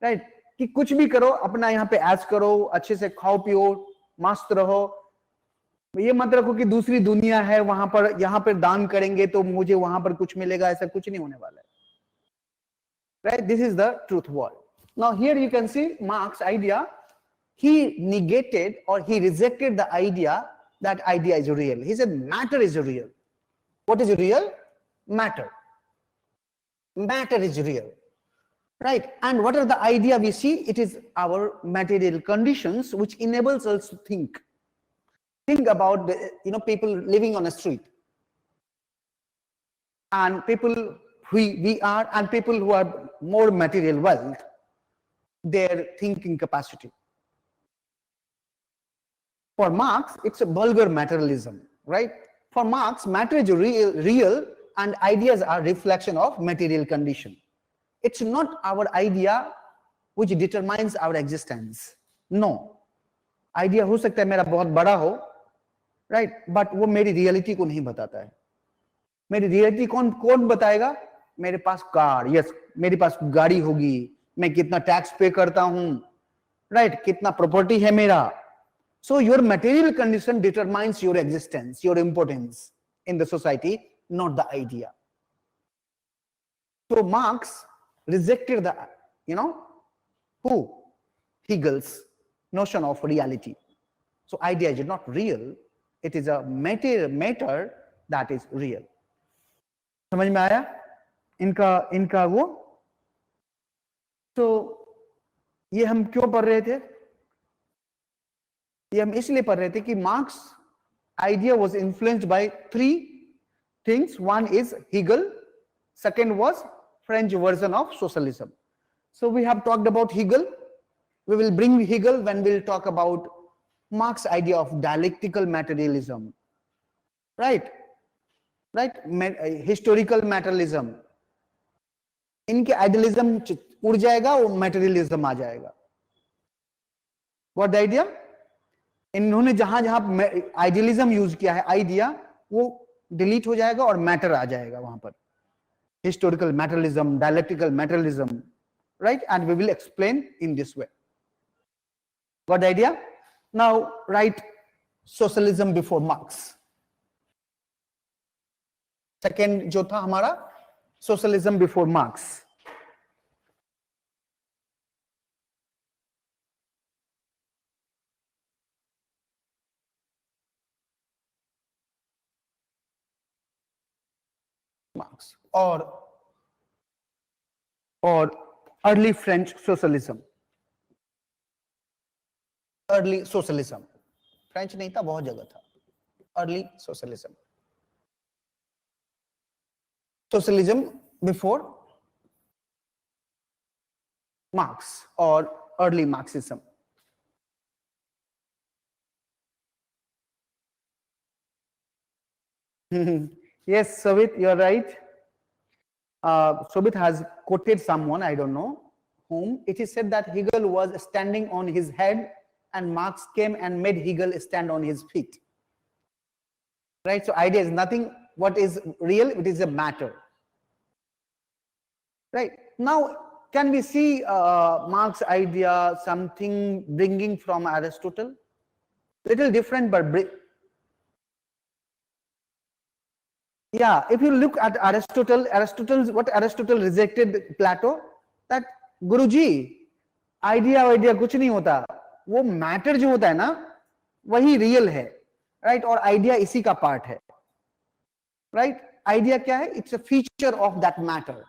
राइट? कि कुछ भी करो, अपना यहाँ पे ऐश करो, अच्छे से खाओ पियो, मस्त रहो. ये मत रखो कि दूसरी दुनिया है वहां पर, यहाँ पर दान करेंगे तो मुझे वहां पर कुछ मिलेगा. ऐसा कुछ नहीं होने वाला है, right? This is the truth world. Now here you can see Marx's idea. He negated or he rejected the idea that idea is real. He said matter is real. What is real? Matter. Matter is real, right? And what are the idea we see? It is our material conditions which enables us to think. Think about the, people living on a street, and people we are, and people who are more material wealth, their thinking capacity. For Marx, it's a vulgar materialism, right? For Marx, matter is real and ideas are reflection of material condition. It's not our idea which determines our existence. No. Idea हो सकता है मेरा बहुत बड़ा हो, right? But वो मेरी reality को नहीं बताता है. मेरी reality कौन बताएगा? मेरे पास कार, yes, मेरे पास गाड़ी होगी, मैं कितना टैक्स पे करता हूं, right? कितना प्रॉपर्टी है मेरा. So your material condition determines your existence, your importance in the society, not the idea. So Marx rejected the, who? Hegel's notion of reality. So idea is not real, it is a matter that is real. समझ में आया इनका वो? तो ये हम क्यों पढ़ रहे थे? ये हम इसलिए पढ़ रहे थे कि Marx idea was influenced by three things. One is Hegel, second was French version of socialism. So we have talked about Hegel. We will bring Hegel when we'll talk about Marx's idea of dialectical materialism, right? Historical materialism. इनके idealism उड़ जाएगा, वो materialism आ जाएगा. What the idea? इन्होंने जहां idealism use किया है, idea, वो डिलीट हो जाएगा और मैटर आ जाएगा वहां पर. Historical materialism, dialectical materialism, right? And we will explain in this way. Got the idea? Now right socialism before Marx. Second जो था हमारा socialism before Marx. Marx or early French socialism. Early socialism. French नहीं था, बहुत जगह था. Early socialism. Socialism before Marx or early Marxism. Yes, Savit, you're right. Savit has quoted someone, I don't know whom. It is said that Hegel was standing on his head and Marx came and made Hegel stand on his feet. Right? So idea is nothing what is real, it is a matter. Right? Now, can we see Marx's idea something bringing from Aristotle? Little different, but yeah, if you look at what Aristotle rejected Plato, that Guruji, idea कुछ नहीं होता, वो matter जो होता है ना, वही real है, right? और idea इसी का part है, right? Idea क्या है? It's a feature of that matter.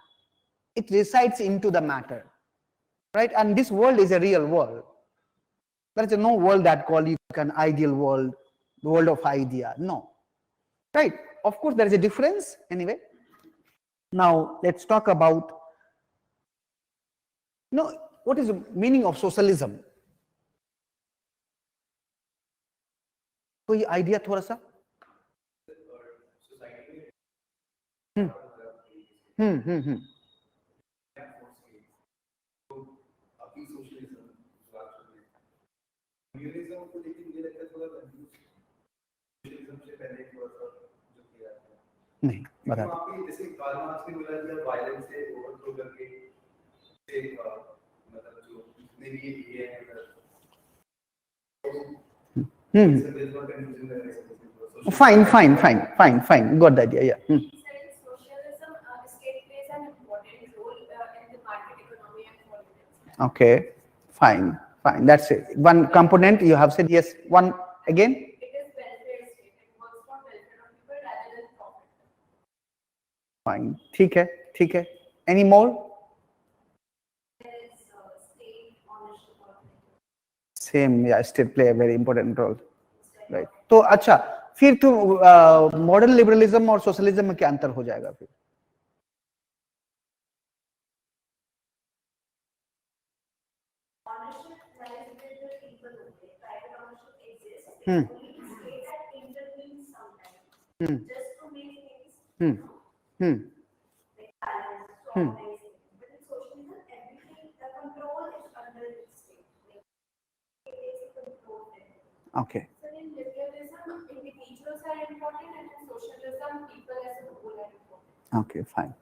It resides into the matter, right? And this world is a real world. There is no world that called you an ideal world, the world of idea. No, right? Of course, there is a difference anyway. Now, let's talk about, what is the meaning of socialism? कोई idea थोड़ा सा? नहीं बता. जैसे Karl Marx ने बोला कि violence से ओवरथ्रो करके मतलब जो जितने भी ये है Fine. Got the idea. Yeah. Socialism, state plays an important role in the market economy and politics. Okay. Fine. That's it. One component you have said. Yes. One again. It is welfare state. It works for welfare of people rather than profit. Fine. ठीक है. Any more? There is state ownership of it. Same. Yeah. State play a very important role. Right. तो अच्छा, फिर तो modern liberalism और socialism में क्या अंतर हो जाएगा फिर? Ownership lies with the people only. Private ownership exists. Hmm. Only state that intervenes sometimes Hmm. just to make things Hmm. Hmm. like balance, to Hmm. organize things. But in socialism, everything, the control is under the state. Like it takes control of everything. Okay. So in liberalism, individuals are important, and in socialism, people as a whole are important. Okay, fine.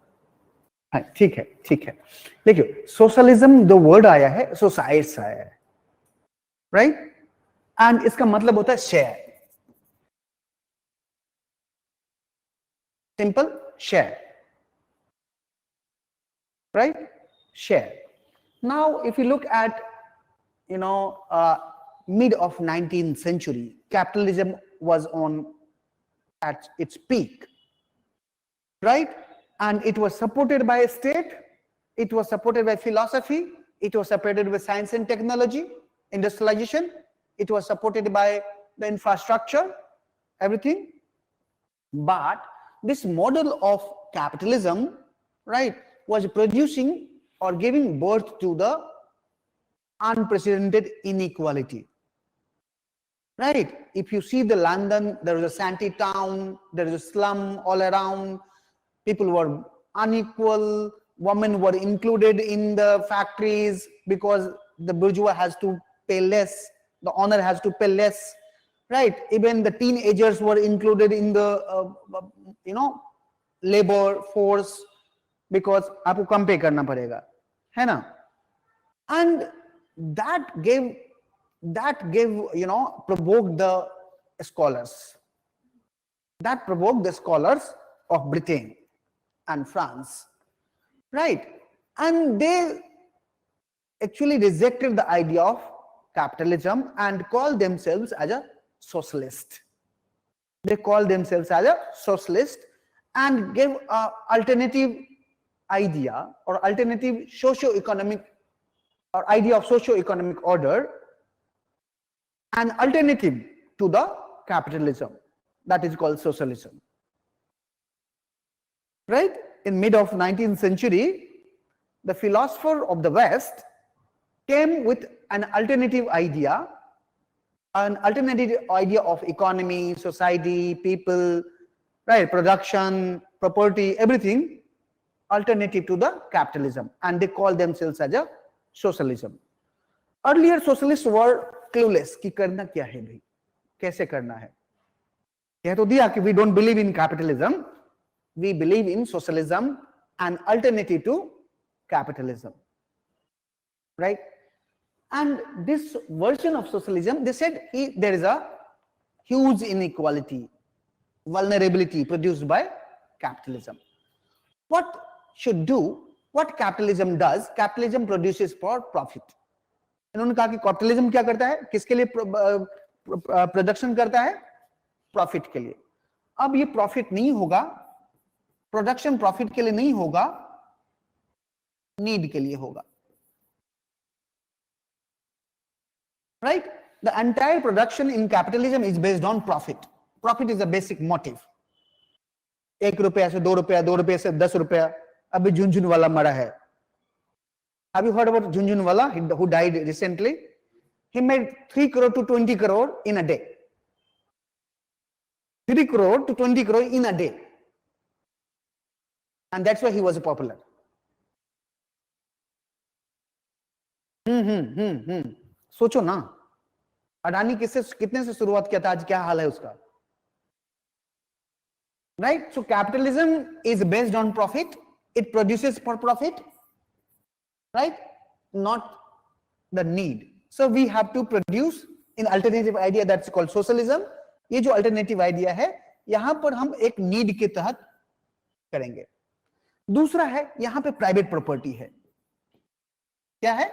ठीक है, ठीक है. देखिए, socialism जो word आया है society से आया है, राइट? एंड इसका मतलब होता है share. Simple, share. Right? Share. Now, if you look at, mid of 19th century, capitalism was at its peak, right? And it was supported by a state, it was supported by philosophy, it was supported by science and technology, industrialization, it was supported by the infrastructure, everything. But this model of capitalism, right, was producing or giving birth to the unprecedented inequality. Right? If you see the London, there is a shanty town, there is a slum all around, people were unequal, women were included in the factories because the bourgeois has to pay less, the owner has to pay less, right? Even the teenagers were included in the, labor force because आपको कम पे करना पड़ेगा, है ना? And that gave, provoked the scholars. That provoked the scholars of Britain and France, right? And they actually rejected the idea of capitalism and called themselves as a socialist. They called themselves as a socialist and gave an alternative idea or alternative socio-economic or idea of socio-economic order, an alternative to the capitalism that is called socialism. Right? In mid of 19th century, the philosopher of the West came with an alternative idea of economy, society, people, right, production, property, everything, alternative to the capitalism, and they call themselves as a socialism. Earlier socialists were clueless कि करना क्या है भाई, कैसे करना है. कह तो दिया कि we don't believe in capitalism, we believe in socialism, an alternative to capitalism, right? And this version of socialism, they said there is a huge inequality, vulnerability produced by capitalism. What capitalism does, capitalism produces for profit. इन्होंने कहा कि capitalism क्या करता है, किसके लिए production करता है, प्रॉफिट के लिए. अब ये प्रॉफिट नहीं होगा, प्रोडक्शन प्रॉफिट के लिए नहीं होगा, नीड के लिए होगा. Right? The entire production in capitalism is based on profit. Profit is the basic motive. 1 रुपया से 2 रुपया, 2 रुपये से 10 रुपया. अभी झुनझुनवाला मरा है. Have you heard about Jhunjhunwala, who died recently? He made 3 crore to 20 crore in a day. 3 crore to 20 crore in a day. And that's why he was popular. सोचो ना, अडानी कितने से शुरुआत किया था, आज क्या हाल है उसका. Right? So capitalism is based on profit. It produces for profit. Right? Not the need. So we have to produce an alternative idea that's called socialism. ये जो alternative idea है, यहां पर हम एक need के तहत करेंगे. दूसरा है, यहां पे private property है. क्या है?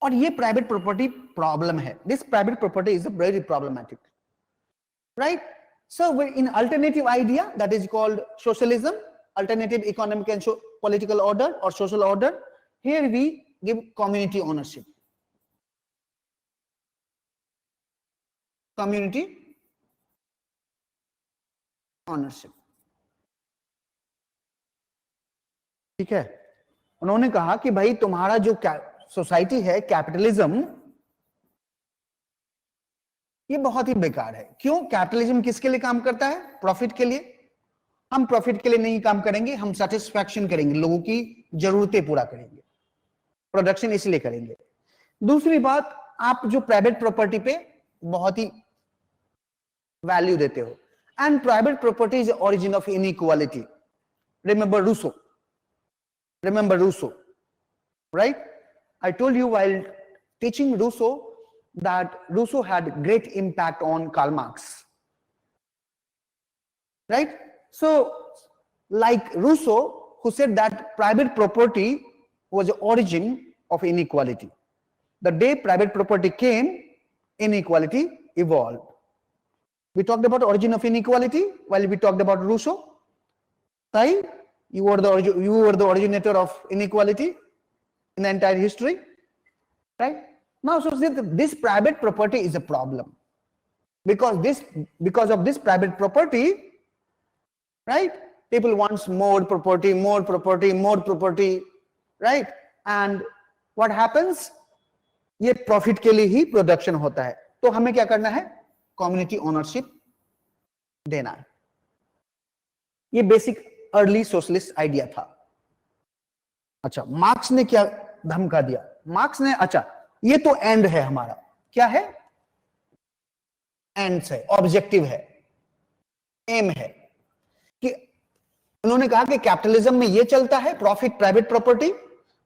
और ये private property problem है. This private property is very problematic. Right? So we're in alternative idea that is called socialism, alternative economic and political order or social order. Here we give community ownership. Community ownership. ठीक है, उन्होंने कहा कि भाई तुम्हारा जो society है capitalism, ये बहुत ही बेकार है। क्यों? कैपिटलिज्म किसके लिए काम करता है? प्रॉफिट के लिए। हम प्रॉफिट के लिए नहीं काम करेंगे, हम सेटिस्फैक्शन करेंगे, लोगों की जरूरतें पूरा करेंगे, प्रोडक्शन इसलिए करेंगे। दूसरी बात, आप जो प्राइवेट प्रॉपर्टी पे बहुत ही वैल्यू देते हो, and private property is origin of inequality. Remember Rousseau, remember Rousseau, right? I told you while teaching Rousseau that Rousseau had great impact on Karl Marx, right? So like Rousseau, who said that private property was the origin of inequality. The day private property came, inequality evolved. We talked about origin of inequality while we talked about Rousseau, right? You were the originator of inequality in the entire history, right? Now, so this private property is a problem because of this private property, right? People wants more property, more property, more property, right? And what happens? ये profit के लिए ही production होता है। तो हमें क्या करना है? कम्युनिटी ओनरशिप देना है। ये बेसिक अर्ली सोशलिस्ट आइडिया था। अच्छा, मार्क्स ने क्या धमका दिया? मार्क्स ने, अच्छा ये तो एंड है हमारा, क्या है? एंड है, ऑब्जेक्टिव है, एम है, कि उन्होंने कहा कि कैपिटलिज्म में ये चलता है, प्रॉफिट, प्राइवेट प्रॉपर्टी।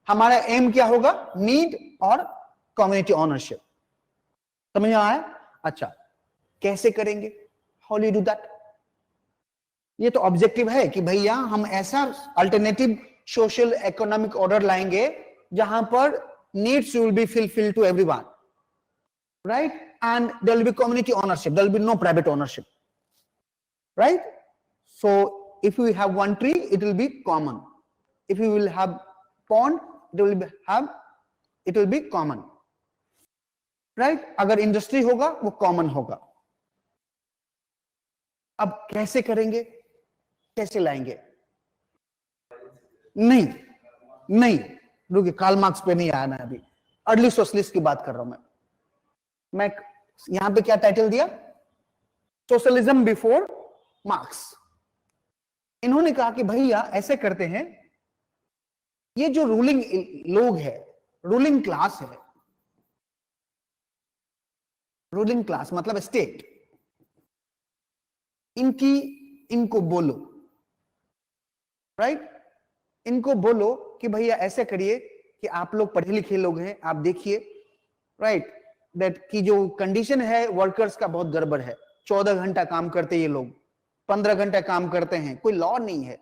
हमारा एम क्या होगा? नीड और कम्युनिटी ऑनरशिप। समझ में आया? अच्छा, कैसे करेंगे? How do you do that? ये तो ऑब्जेक्टिव है कि भैया हम ऐसा अल्टरनेटिव सोशल इकोनॉमिक ऑर्डर लाएंगे जहां पर needs will be fulfill to everyone, right? And there will be community ownership, there will be no private ownership, right? So if you have one tree it will be common, if you will have pond it will be common, right? अगर industry होगा वो common होगा। अब कैसे करेंगे, कैसे लाएंगे? नहीं नहीं, रुकिए, कार्ल मार्क्स पे नहीं आना है अभी, अर्ली सोशलिस्ट की बात कर रहा हूं मैं यहां पे क्या टाइटल दिया? Socialism before marks. इन्होंने कहा कि भैया ऐसे करते हैं, ये जो रूलिंग लोग है, रूलिंग क्लास है, रूलिंग क्लास मतलब स्टेट, इनको बोलो, राइट? इनको बोलो कि भैया ऐसे करिए कि आप लोग पढ़े लिखे लोग हैं, आप देखिए, राइट, दैट की जो कंडीशन है वर्कर्स का बहुत गड़बड़ है। 14 घंटा काम करते ये लोग, 15 घंटा काम करते हैं, कोई लॉ नहीं है,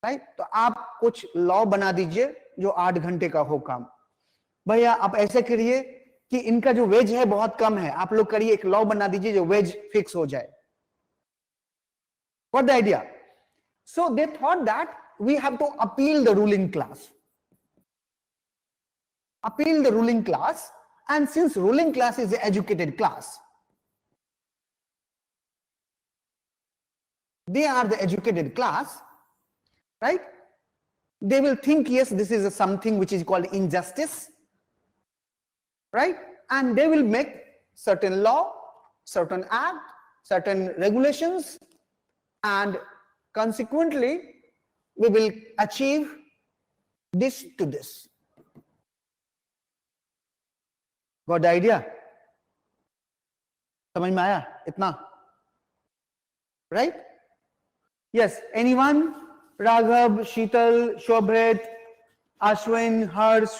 राइट? तो आप कुछ लॉ बना दीजिए जो 8 घंटे का हो काम। भैया आप ऐसे करिए कि इनका जो वेज है बहुत कम है, आप लोग करिए एक लॉ बना दीजिए जो वेज फिक्स हो जाए। What the idea? So they thought that we have to appeal the ruling class. Appeal the ruling class, and since ruling class is the educated class, they are the educated class, right? They will think, yes, this is something which is called injustice, right? And they will make certain law, certain act, certain regulations, and consequently we will achieve this to this. Got the idea? समझ में आया इतना? Right? Yes, anyone? Raghav, Sheetal, Shobhit, Ashwin, Harsh,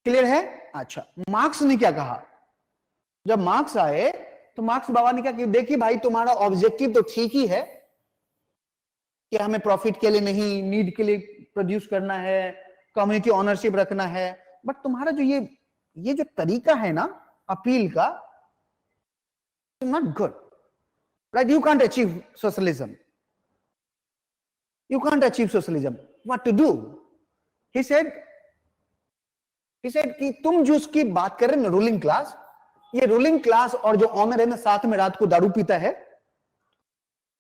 clear है? अच्छा, marks ने क्या कहा? जब मार्क्स आए तो मार्क्स बाबा ने क्या कि देखिए भाई तुम्हारा ऑब्जेक्टिव तो ठीक ही है कि हमें प्रॉफिट के लिए नहीं, नीड के लिए प्रोड्यूस करना है, कम्युनिटी ऑनरशिप रखना है, बट तुम्हारा जो ये जो तरीका है ना अपील का, not good, right? You can't achieve socialism, you can't achieve socialism. What to do? He said कि तुम जो उसकी बात कर रहे हो ना रूलिंग क्लास, ये रूलिंग क्लास और जो ऑनर है ना, साथ में रात को दारू पीता है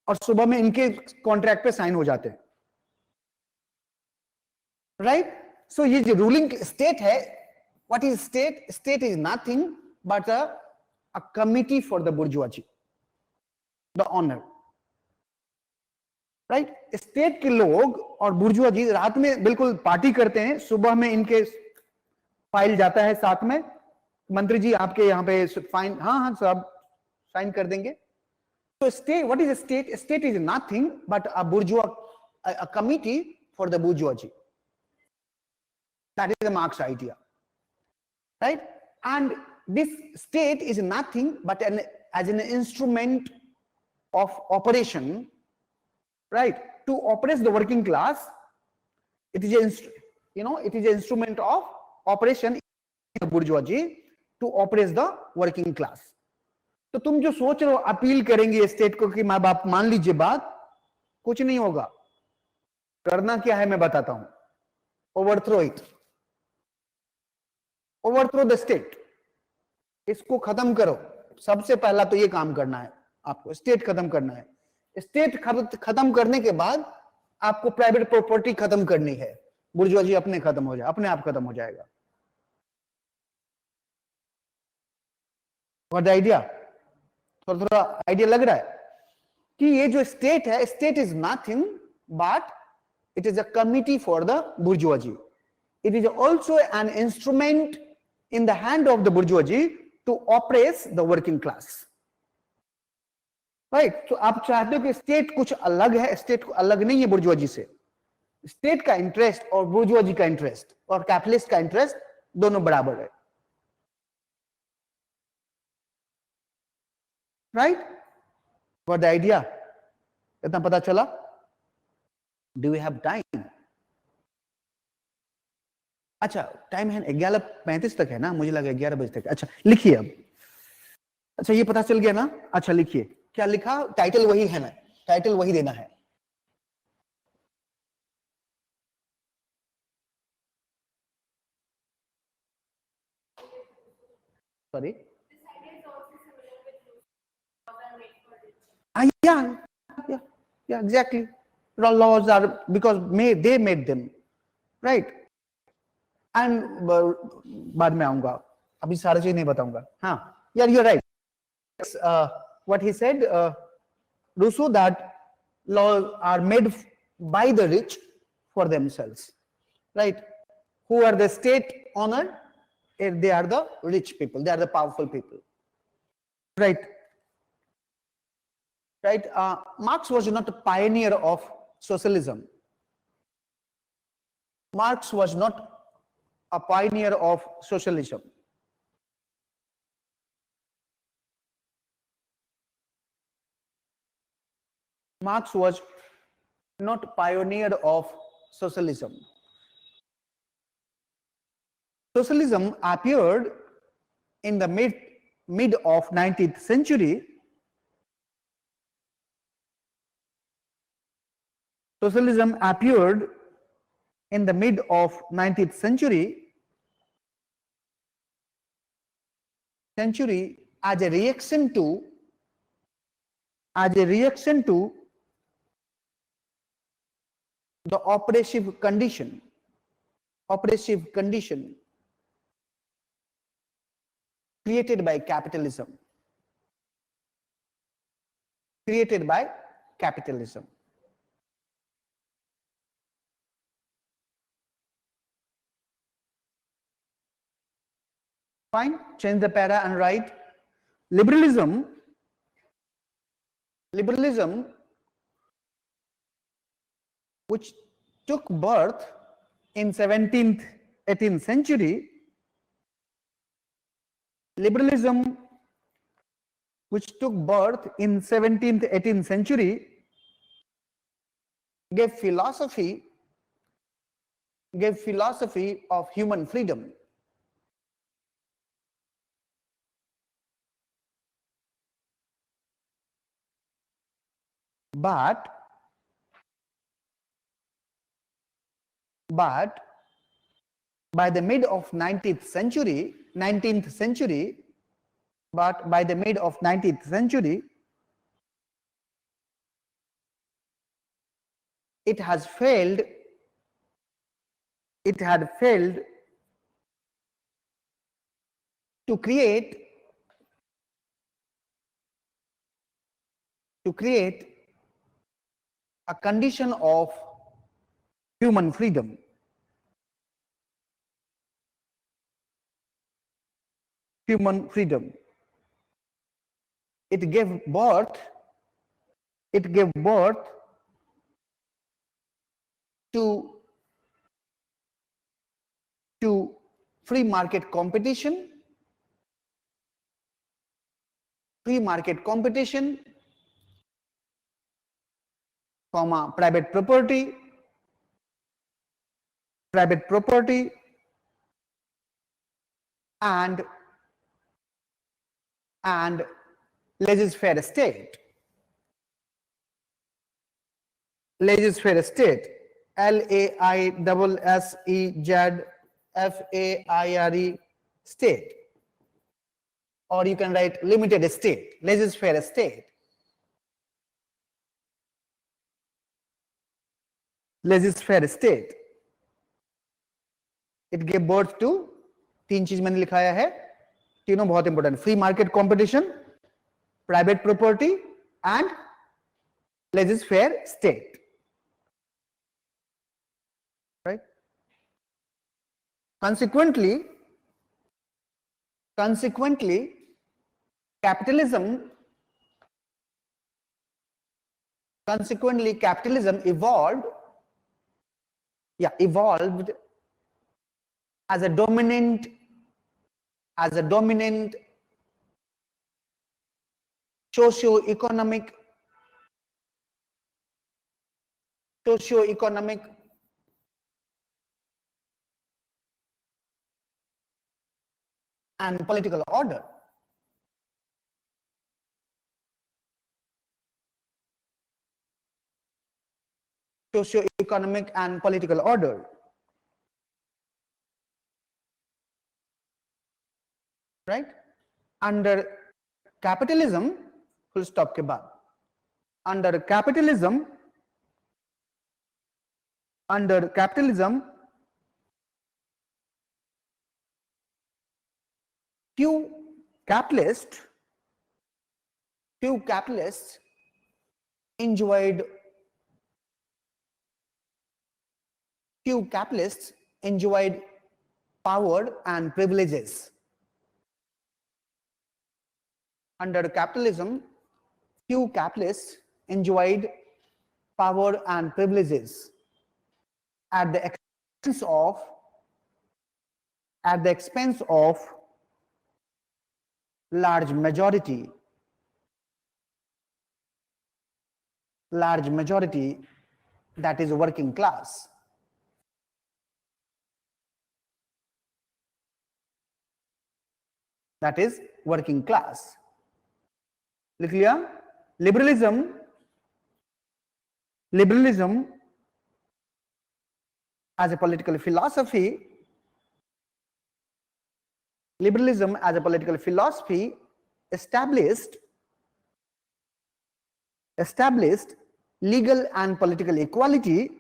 और सुबह में इनके कॉन्ट्रैक्ट पे साइन हो जाते हैं, राइट? सो ये जो रूलिंग स्टेट है, what is state? State is nothing but a committee for the bourgeoisie, the owner, right? State के लोग और बुर्जुआजी रात में बिल्कुल पार्टी करते हैं, सुबह में इनके फाइल जाता है साथ में, मंत्री जी आपके यहाँ पे फाइन, हाँ हाँ सब साइन कर देंगे। तो state, what is state? State is nothing but a बुर्जुआ, a committee for the bourgeoisie. That is the Marx idea, right? And this state is nothing but as an instrument of operation, right? To oppress the working class, it is it is an instrument of operation in the bourgeoisie to oppress the working class. तो तुम जो सोच रहे हो appeal करेंगे state को कि माँ बाप मान लीजिए बात, कुछ नहीं होगा। करना क्या है मैं बताता हूं, overthrow it, overthrow the state, इसको खत्म करो। सबसे पहला तो ये काम करना है आपको, स्टेट खत्म करना है। स्टेट खत्म करने के बाद आपको प्राइवेट प्रॉपर्टी खत्म करनी है, बुर्जुआजी अपने खत्म हो जाए, अपने आप खत्म हो जाएगा। What the idea? थोड़ा थोड़ा आइडिया लग रहा है कि ये जो स्टेट है, state is nothing but it is a committee for the bourgeoisie. It is also an instrument in the hand of the bourgeoisie to oppress the working class, right? तो आप चाहते हो कि स्टेट कुछ अलग है, स्टेट को अलग नहीं है बुर्जुआजी से। स्टेट का इंटरेस्ट और बुर्जुआजी का इंटरेस्ट और कैपिटलिस्ट का इंटरेस्ट दोनों बराबर है, राइट? What the idea? इतना पता चला? Do you have time? अच्छा टाइम है 11:35 तक है ना, मुझे लगा 11 बजे तक। अच्छा लिखिए अब। अच्छा ये पता चल गया ना? अच्छा लिखिए, क्या लिखा? टाइटल वही है ना, टाइटल वही देना है। Sorry, yeah, exactly. Laws are because they made them, right? And बाद में आऊंगा, अभी सारी चीज नहीं बताऊंगा। हाँ यार, you're right. What he said, Rousseau, that laws are made by the rich for themselves, right? Who are the state honored? They are the rich people, they are the powerful people, right? Right? Marx was not a pioneer of socialism. Marx was not a pioneer of socialism. Marx was not pioneer of socialism. Socialism appeared in the mid of 19th century. Socialism appeared in the mid of 19th century as a reaction to the oppressive condition created by capitalism. Fine, change the para and write liberalism which took birth in 17th 18th century. Liberalism which took birth in 17th 18th century gave philosophy of human freedom. But by the mid of 19th century, but by the mid of 19th century, it had failed to create a condition of human freedom. Human freedom. It gave birth to free market competition, private property, and laissez-faire state. Laissez-faire state. LAISSEZFAIRE state. Or you can write limited state, laissez-faire state. Laissez-faire state. It gave birth to तीन चीज मैंने लिखाया है, तीनों बहुत important, free market competition, private property and laissez-faire state. Right? Consequently, capitalism evolved as a dominant socio-economic and political order. Socio-economic and political order. Right? Under capitalism, full stop के बाद, under capitalism, few capitalists enjoyed power and privileges. Under capitalism, few capitalists enjoyed power and privileges at the expense of large majority that is working class. That is working class. लिख लिया? Liberalism as a political philosophy, established legal and political equality,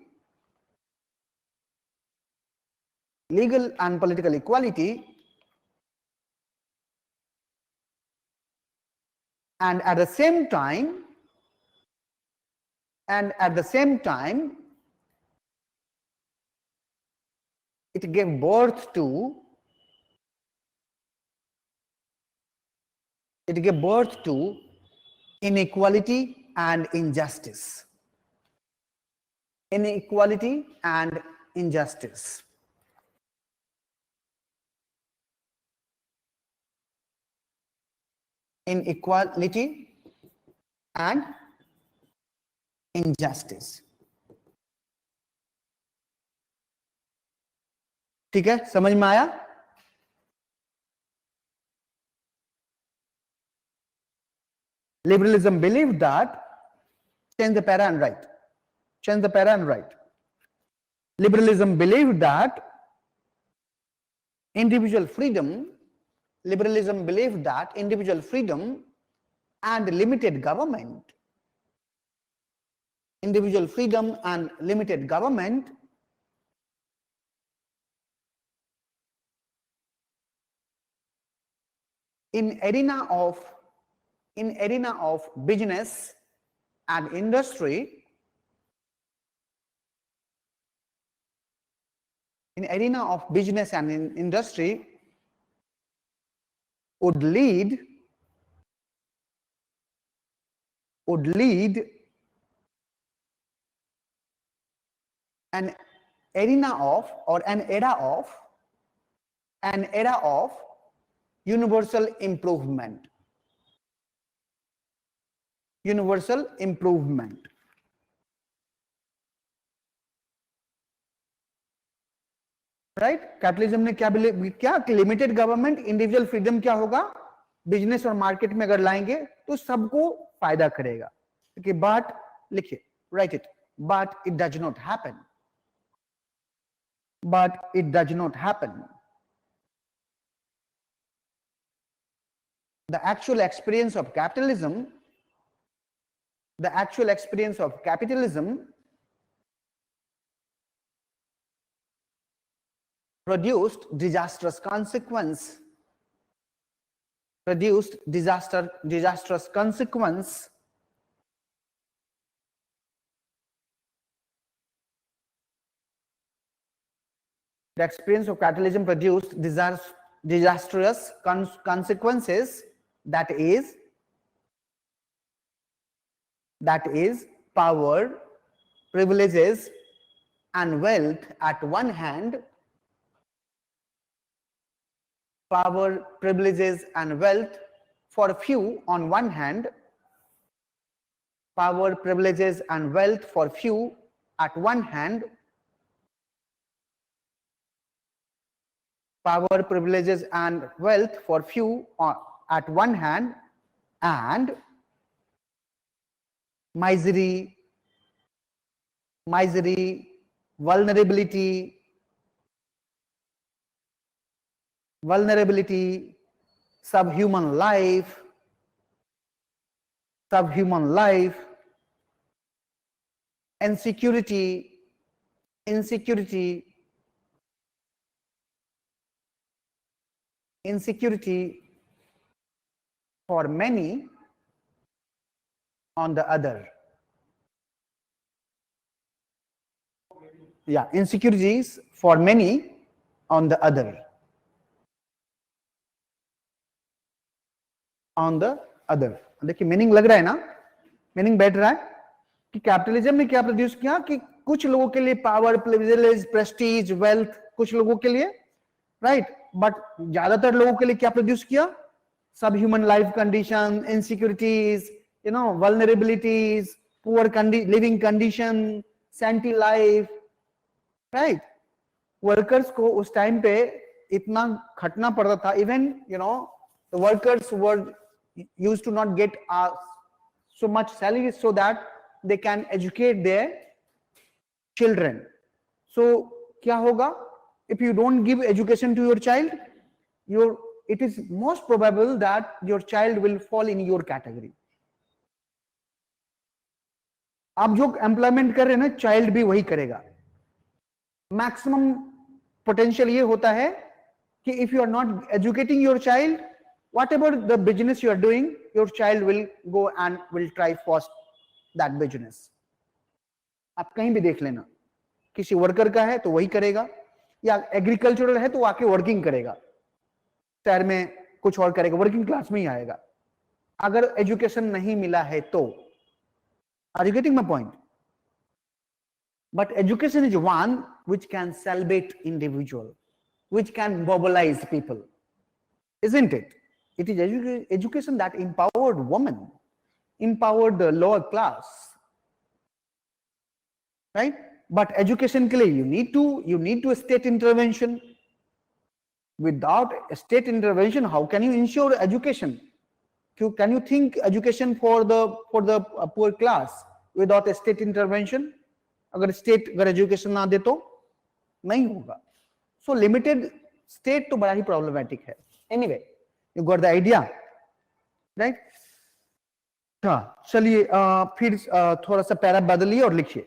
and at the same time it gave birth to inequality and injustice. Inequality and injustice. Inequality and injustice. ठीक है, समझ में आया? Liberalism believed that, change the para and write. Liberalism believed that individual freedom liberalism believed that individual freedom and limited government, individual freedom and limited government in arena of business and industry, in arena of business and industry would lead an arena of, or an era of universal improvement. Universal improvement. Right capitalism ने क्या limited government, individual freedom क्या होगा, business और market में अगर लाएंगे तो सबको फायदा करेगा. बट लिखिए, right it, but it does not happen. But it does not happen. The actual experience of capitalism produced disastrous consequence. The experience of capitalism produced disastrous consequences, that is power, privileges and wealth at one hand, power, privileges and wealth for few on one hand, power, privileges and wealth for few at one hand, power, privileges and wealth for few at one hand, and misery, vulnerability, subhuman life, insecurity for many on the other. Yeah, insecurities for many on the other. देखिए meaning लग रहा है ना, meaning बैठ रहा है कि capitalism ने क्या प्रोड्यूस किया कि कुछ लोगों के लिए पावर, प्रिविलेज, प्रेस्टीज, वेल्थ, कुछ लोगों के लिए, राइट, बट ज्यादातर लोगों के लिए क्या प्रोड्यूस किया, सब human life condition, insecurities, vulnerabilities, poor living condition, scanty life, right. Workers को उस टाइम पे इतना खटना पड़ता था, even the workers were used to not get so much salary so that they can educate their children. So क्या होगा, if you don't give education to your child, it is most probable that your child will fall in your category. आप जो employment कर रहे हैं ना, child भी वही करेगा. मैक्सिमम पोटेंशियल ये होता है कि if you are not educating your child, whatever the business you are doing, your child will go and will try first that business. आप कहीं भी देख लेना, किसी वर्कर का है तो वही करेगा, या एग्रीकल्चरल है तो आके वर्किंग करेगा, शहर में कुछ और करेगा, वर्किंग क्लास में ही आएगा, अगर एजुकेशन नहीं मिला है तो. Are you getting my point? But education is one which can salvate individual, which can mobilize people, isn't it? It is education that empowered women, empowered the lower class, right? But education के लिए you need to state intervention. Without state intervention, how can you ensure education? Can you think education for the poor class without a state intervention? अगर state अगर education ना दे तो नहीं होगा. So limited state तो बड़ा ही problematic है. Anyway, You got the idea, right? अच्छा, चलिए फिर थोड़ा सा पैरा बदलिए और लिखिए.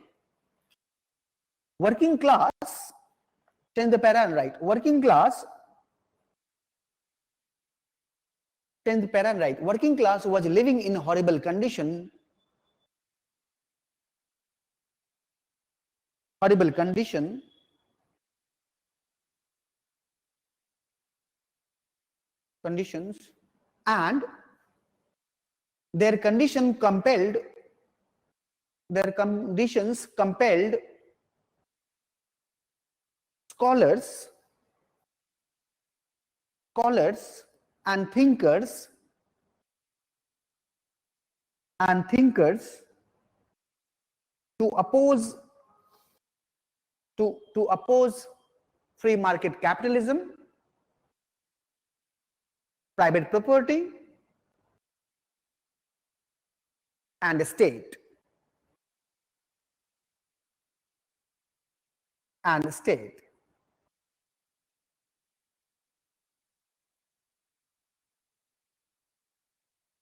Working class, change the para and write. Working class, change the para and write. Working class was living in horrible condition. Horrible condition. Conditions, and their conditions compelled scholars and thinkers to oppose free market capitalism, private property, and state.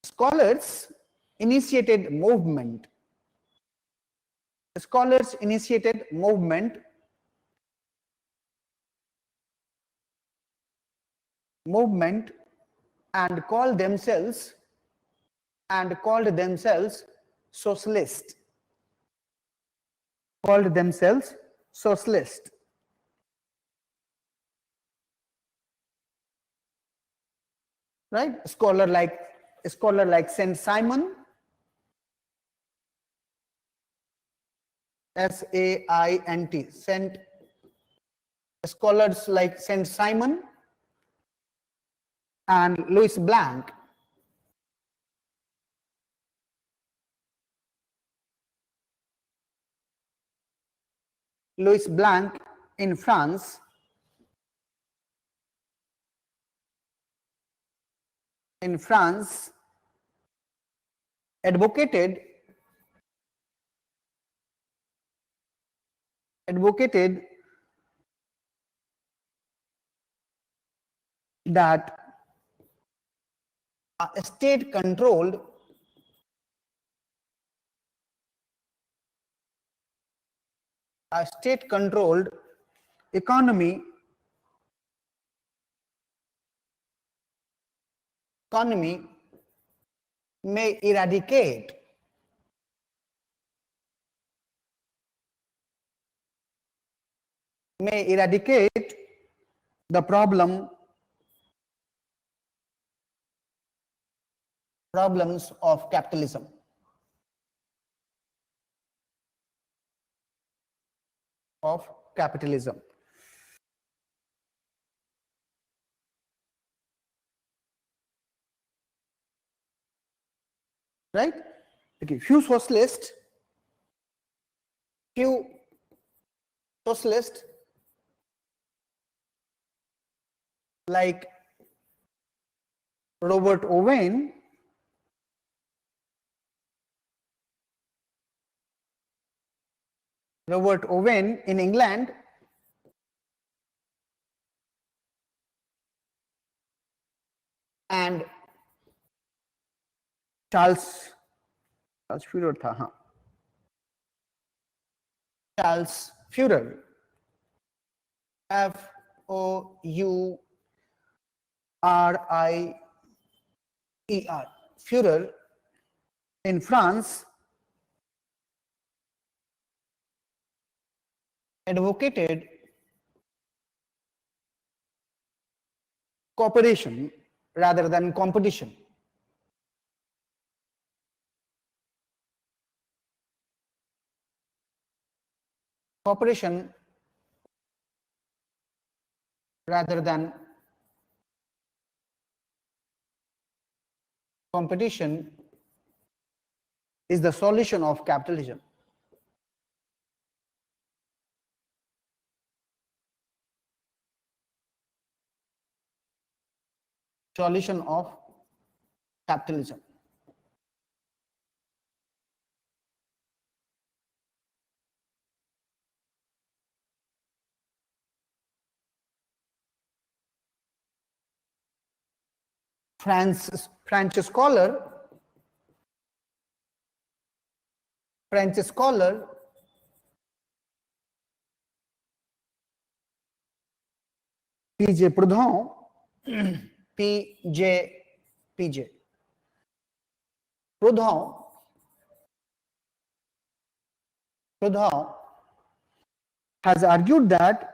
Scholars initiated movement. And called themselves socialist. Right? Scholar like Saint Simon, SAINT, scholars like Saint Simon and Louis Blanc. Louis Blanc in France advocated that a state controlled economy may eradicate the problems of capitalism. Right? Okay, few socialists like Robert Owen in England and Charles Führer था, हाँ, Charles Führer, F-O-U-R-I-E-R, Führer in France advocated cooperation rather than competition. Cooperation rather than competition is the solution of capitalism. Solution of capitalism. French scholar PJ Proudhon, PJ Proudhon has argued that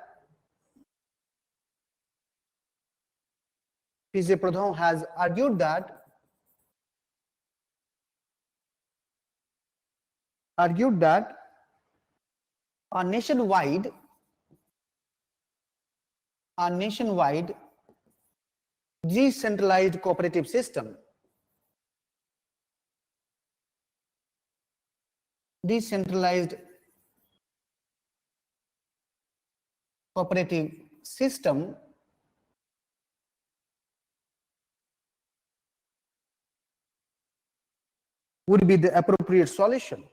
PJ Proudhon has argued that a nationwide decentralized cooperative system would be the appropriate solution.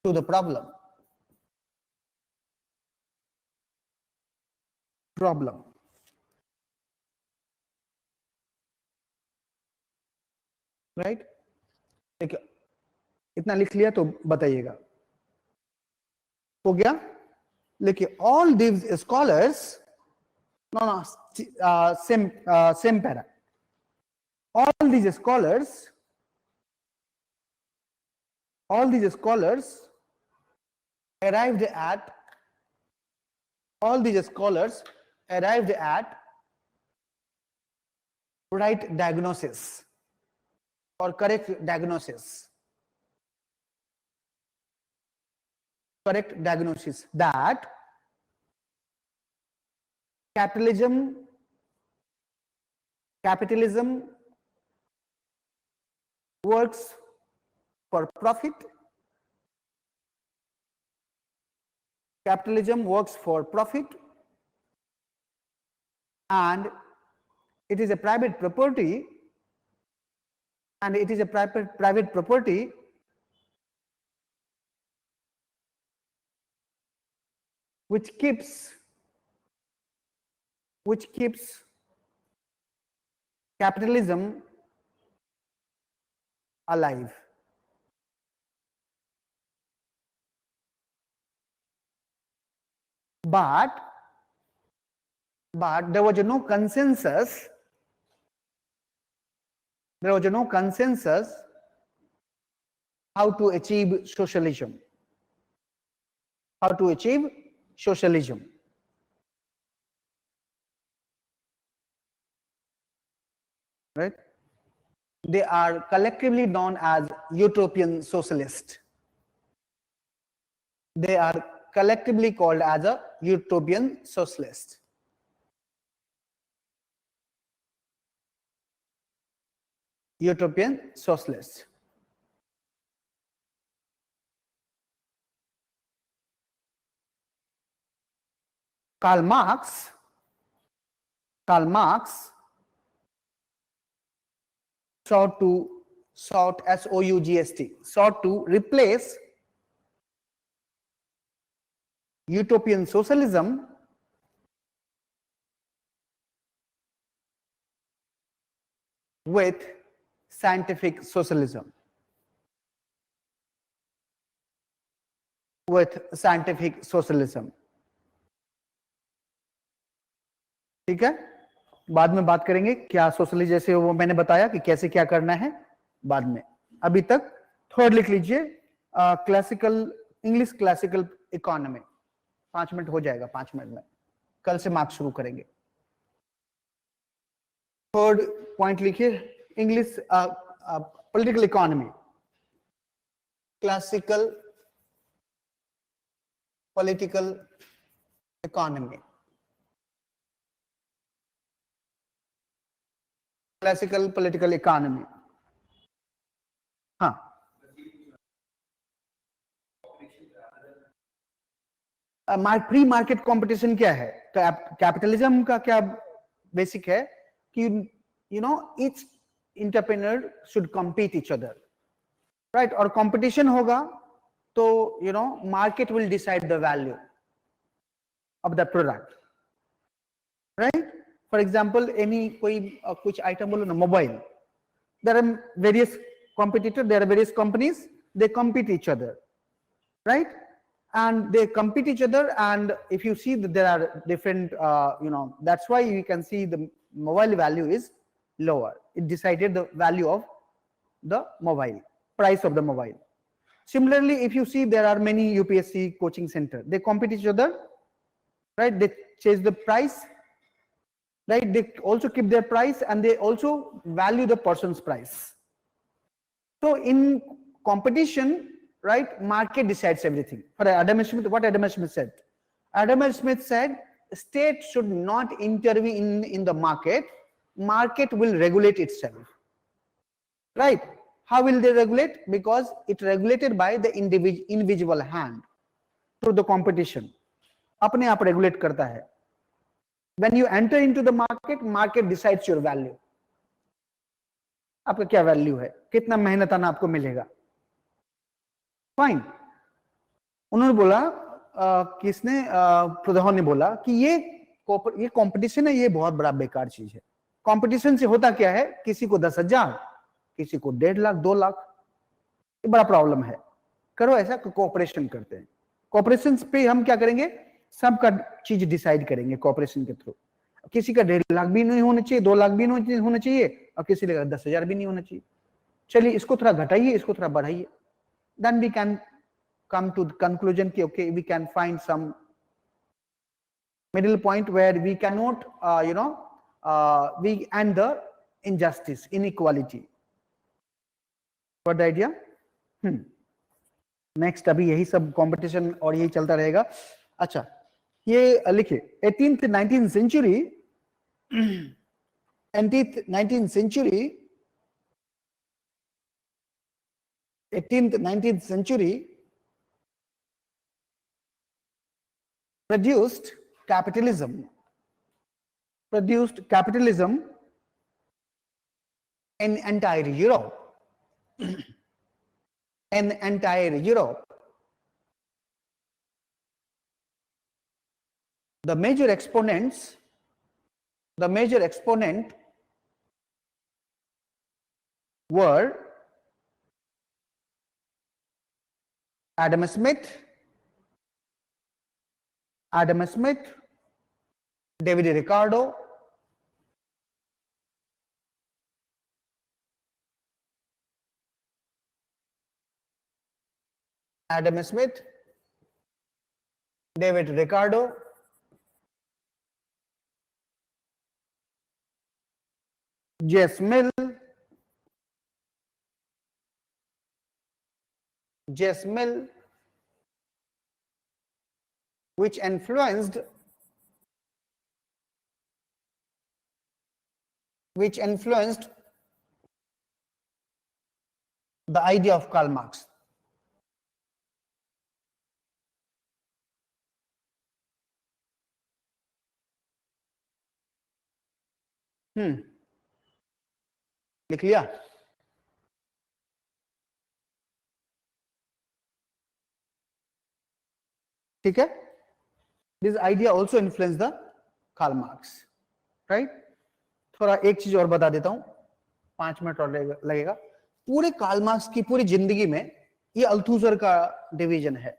To the problem. Right? देखिए इतना लिख लिया तो बताइएगा हो गया. देखिए all these scholars, same para. All these scholars arrived at right diagnosis or correct diagnosis that capitalism works for profit. And it is a private property, which keeps capitalism alive. But there was no consensus. How to achieve socialism. Right? They are collectively known as utopian socialist. They are collectively called as a utopian socialist. Karl Marx sought to replace utopian socialism with scientific socialism. ठीक है, बाद में बात करेंगे क्या socialism जैसे वो मैंने बताया कि कैसे क्या करना है बाद में. अभी तक थर्ड लिख लीजिए, इंग्लिश क्लासिकल इकोनॉमी. 5 मिनट हो जाएगा, 5 मिनट में. कल से मार्क्स शुरू करेंगे. थर्ड पॉइंट लिखिए, English political economy. Classical political economy. Classical political economy. हाँ, प्री मार्केट कंपटीशन क्या है? कैपिटलिज्म का क्या बेसिक है कि each entrepreneur should compete each other. right? और competition होगा तो market will decide the value of the product, right? For example, कोई कुछ item बोलो ना, mobile, there are various competitors, there are various companies, they compete each other, right? And they compete each other, and if you see that there are different that's why you can see the mobile value is lower. It decided the value of the mobile, price of the mobile. Similarly, if you see there are many UPSC coaching center, they compete each other, right? They chase the price, right? They also keep their price, and they also value the person's price. So in competition, right, market decides everything. For Adam Smith, what Adam Smith said? Adam Smith said, state should not intervene in the market. Market will regulate itself. Right? How will they regulate? Because it regulated by the individual hand through the competition. अपने आप regulate करता है. When you enter into the market, market decides your value. आपका क्या value है, कितना मेहनताना आपको मिलेगा. फाइन. उन्होंने बोला किसने प्रधान ने बोला कि ये कंपटीशन है, ये बहुत बड़ा बेकार चीज है. कंपटीशन से होता क्या है, किसी को 10,000, किसी को 1.5 लाख 2 लाख, ये बड़ा प्रॉब्लम है. करो ऐसा, कोऑपरेशन करते हैं. कोऑपरेशन पे हम क्या करेंगे, सबका चीज डिसाइड करेंगे कोऑपरेशन के थ्रू. किसी का 1.5 लाख भी नहीं होना चाहिए, 2 लाख भी नहीं होना चाहिए, और किसी का 10,000 भी नहीं होना चाहिए. चलिए इसको थोड़ा घटाइए, इसको थोड़ा बढ़ाइए. Then we can come to the conclusion कि okay, we can find some middle point where we cannot we end the injustice, inequality. Got the idea? Next, अभी यही सब competition और यही चलता रहेगा. अच्छा, ये लिखिए 18th 19th century 18th 19th century produced capitalism in entire Europe. In entire Europe, the major exponent were Adam Smith, David Ricardo, Adam Smith, David Ricardo, J.S. Mill, which influenced the idea of Karl Marx. लिख लिया? ठीक है? This idea also influenced the Karl Marx, right? थोड़ा एक चीज और बता देता हूं, 5 मिनट और लगेगा. पूरे कार्ल मार्क्स की पूरी जिंदगी में ये अल्थुसर का डिवीजन है.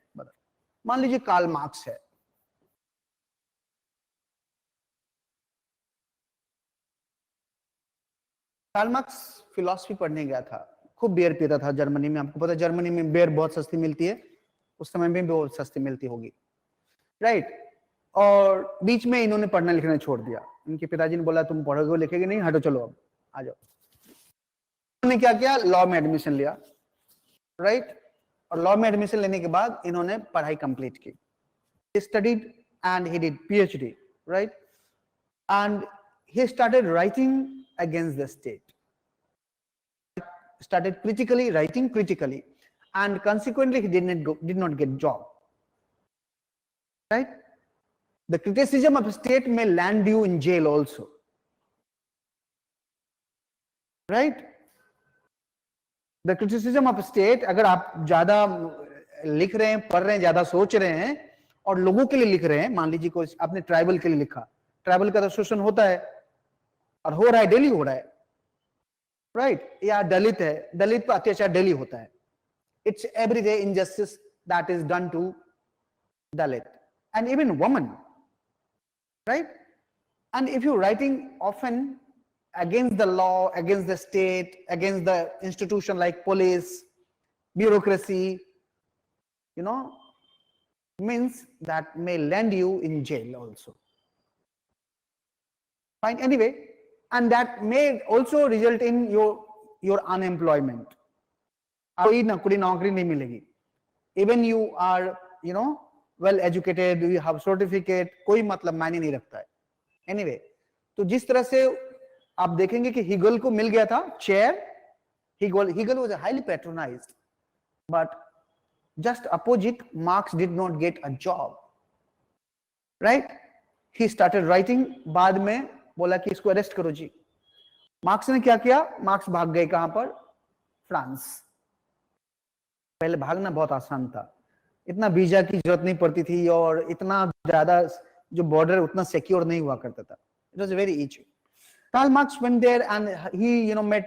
मान लीजिए कार्ल मार्क्स है, कार्ल मार्क्स फिलॉसफी पढ़ने गया था, खूब बियर पीता था जर्मनी में. आपको पता है जर्मनी में बियर बहुत सस्ती मिलती है, उस समय में भी बहुत सस्ती मिलती होगी, राइट? और बीच में इन्होंने पढ़ना लिखना छोड़ दिया. इनके पिताजी ने बोला तुम पढ़ोगे लिखेगे नहीं, हटो चलो अब आ जाओ. इन्होंने क्या किया, लॉ में एडमिशन लिया, राइट? और लॉ में एडमिशन लेने के बाद इन्होंने पढ़ाई कंप्लीट की, studied and he did PhD, right? And he started writing against the state, started writing critically, and consequently he did not get job, right? The criticism of state may land you in jail also, right? The criticism of state, अगर आप ज्यादा लिख रहे हैं, पढ़ रहे हैं, ज्यादा सोच रहे हैं और लोगों के लिए लिख रहे हैं, मान लीजिए कोई आपने ट्राइबल के लिए लिखा, ट्राइबल का तो शोषण होता है और हो रहा है, डेली हो रहा है, राइट? या दलित है, दलित पर अत्याचार डेली होता है, it's everyday injustice that is done to Dalit and even woman, right? And if you're writing often against the law, against the state, against the institution like police, bureaucracy, means that may land you in jail also. Fine, anyway, and that may also result in your unemployment. कोई नौकरी नहीं मिलेगी. Even you are, well educated, you have certificate, कोई मतलब मायने नहीं रखता है. Anyway, तो जिस तरह से आप देखेंगे कि हीगल को मिल गया था chair, Hegel was highly patronized, but just opposite, Marx did not get a job, right? He started writing, बाद में बोला कि इसको अरेस्ट करो जी. मार्क्स ने क्या किया? मार्क्स भाग गए कहां पर? फ्रांस. पहले भागना बहुत आसान था, इतना वीजा की जरूरत नहीं पड़ती थी और इतना ज्यादा जो बॉर्डर उतना सिक्योर नहीं हुआ करता था. It was very easy. Karl Marx went there and he met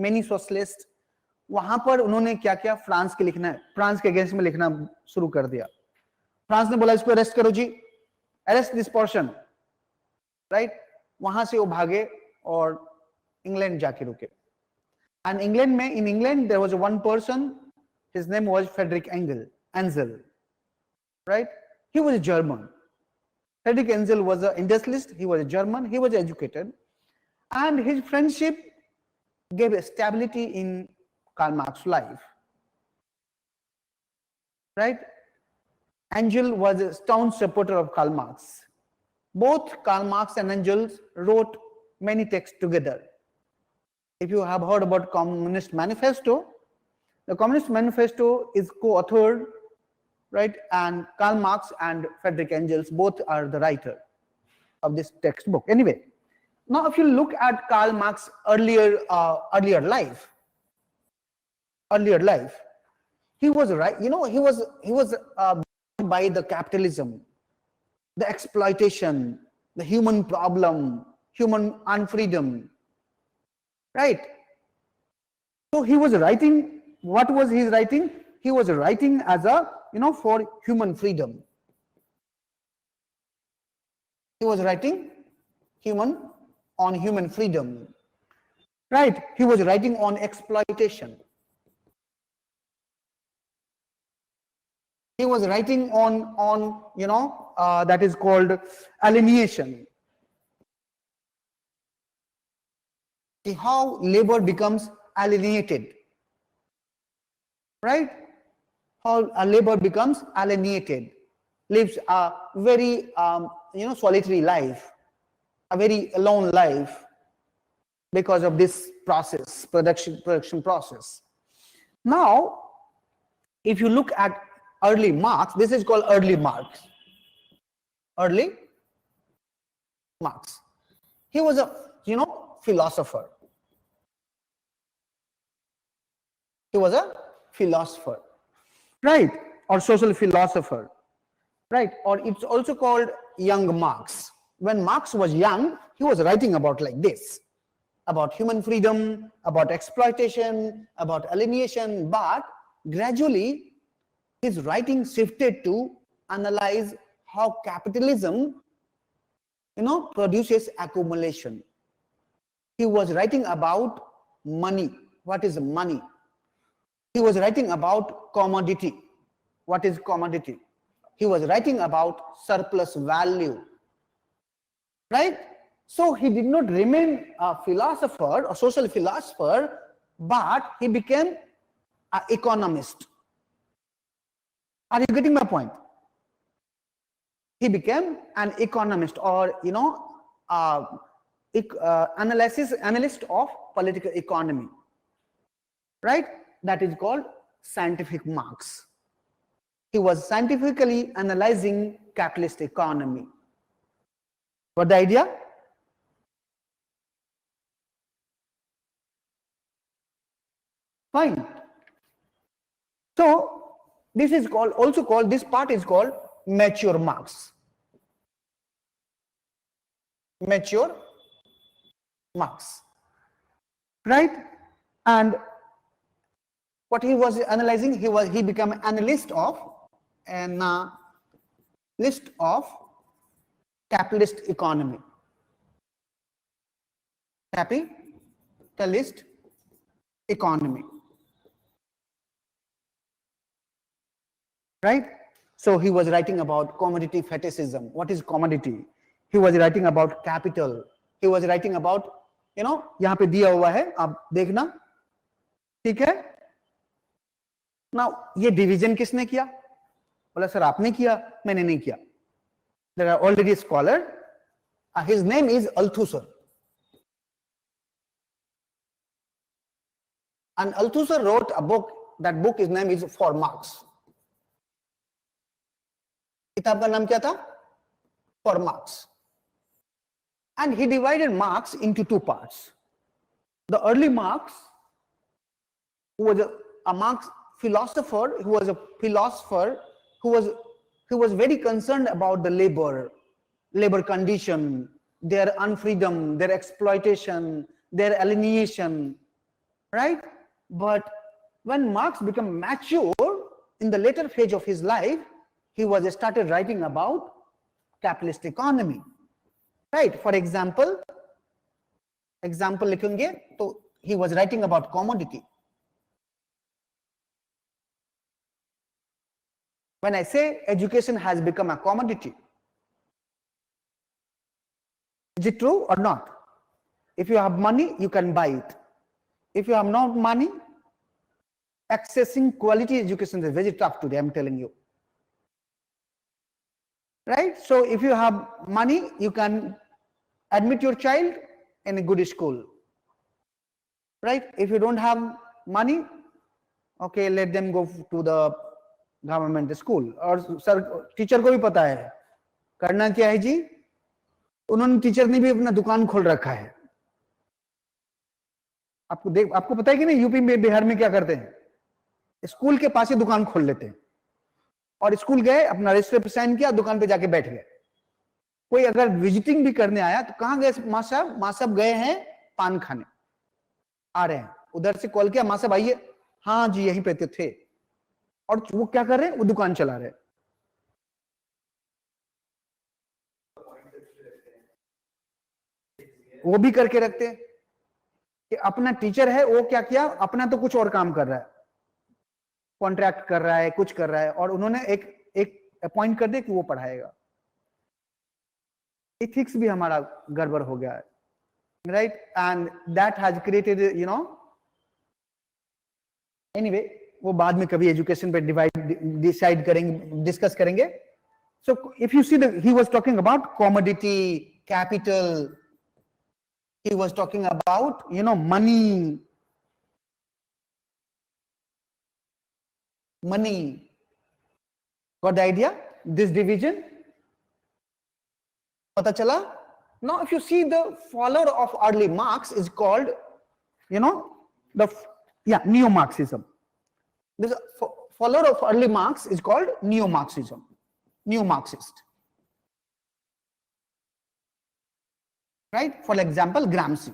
many socialist. वहां पर उन्होंने क्या किया? फ्रांस के लिखना है, फ्रांस के अगेंस्ट में लिखना शुरू कर दिया. फ्रांस ने बोला इसको अरेस्ट करो जी, अरेस्ट दिस पर्सन, राइट? वहां से वो भागे और इंग्लैंड जाके रुके. एंड इंग्लैंड में, in England there was one person, his name was Friedrich Engel, right? He was a German. Friedrich Engel was an industrialist, he was a German, he was educated, and his friendship gave a stability in Karl Marx's life, right? Engel was a staunch supporter of Karl Marx. Both Karl Marx and Engel wrote many texts together. If you have heard about Communist Manifesto, the Communist Manifesto is co-authored, right? And Karl Marx and Friedrich Engels both are the writer of this textbook. Anyway, now if you look at Karl Marx's earlier life, he was right. He was by the capitalism, the exploitation, the human problem, human unfreedom, right? So he was writing. What was he writing? He was writing as a, for human freedom. He was writing on human freedom, right? He was writing on exploitation. He was writing on that is called alienation. How labor becomes alienated. Right? How a labor becomes alienated, lives a very solitary life, a very alone life because of this process, production process. Now, if you look at early Marx, this is called early Marx. Early Marx. He was a philosopher. He was a philosopher, right? Or social philosopher, right? Or it's also called young Marx. When Marx was young, he was writing about like this, about human freedom, about exploitation, about alienation, but gradually his writing shifted to analyze how capitalism, produces accumulation. He was writing about money. What is money? He was writing about commodity. What is commodity? He was writing about surplus value, right? So he did not remain a philosopher, a social philosopher, but he became an economist. Are you getting my point? He became an economist, or analyst of political economy, right? That is called scientific Marx. He was scientifically analyzing capitalist economy. What the idea? Fine. So this is called, also called, this part is called mature Marx. Mature Marx, right? And what he was analyzing, he became an analyst of capitalist economy. Capitalist economy, right? So he was writing about commodity fetishism. What is commodity? He was writing about capital. He was writing about, यहाँ पे दिया हुआ है, आप देखना, ठीक है? Now ये डिवीजन किसने किया? बोला सर आपने किया, मैंने नहीं किया. There are already a scholar. His name is Althusser. And Althusser wrote a book. That book, his name is For Marx. किताब का नाम क्या था? For Marx. And he divided Marx into two parts. The early Marx, who was a Marx philosopher, who was a philosopher, who was very concerned about the labor condition, their unfreedom, their exploitation, their alienation, right? But when Marx became mature in the later phase of his life, he was started writing about capitalist economy, right? For example लिखेंगे तो he was writing about commodity. When I say education has become a commodity, is it true or not? If you have money, you can buy it. If you have no money, accessing quality education is very tough today, I'm telling you. Right? So if you have money, you can admit your child in a good school. Right? If you don't have money, okay, let them go to the government school. और sir teacher को भी पता है करना क्या है जी, उन्होंने teacher ने भी अपना दुकान खोल रखा है. आपको पता है कि नहीं, यूपी में बिहार में क्या करते हैं, स्कूल के पास ही दुकान खोल लेते हैं. और स्कूल गए, अपना रजिस्टर पे साइन किया, दुकान पे जाके बैठ गए. कोई अगर विजिटिंग भी करने आया तो कहां गए मां साहब गए हैं पान खाने, आ रहे हैं. उधर से कॉल किया, मां साहब आइए, हाँ जी यहीं पे थे. और वो क्या कर रहे हैं, वो दुकान चला रहे हैं. वो भी करके रखते हैं कि अपना टीचर है, वो क्या किया, अपना तो कुछ और काम कर रहा है, कॉन्ट्रैक्ट कर रहा है, कुछ कर रहा है, और उन्होंने एक अपॉइंट कर दिया कि वो पढ़ाएगा. एथिक्स भी हमारा गड़बड़ हो गया है, right? And that has created, anyway, वो बाद में कभी एजुकेशन पे डिसाइड करेंगे, डिस्कस करेंगे. So if you see he was talking about commodity, capital, he was talking about money. Got the idea? This division pata chala? Now if you see, the follower of early Marx is called neo-Marxism. This follower of early Marx is called neo-Marxism, neo-Marxist. Right? For example, Gramsci.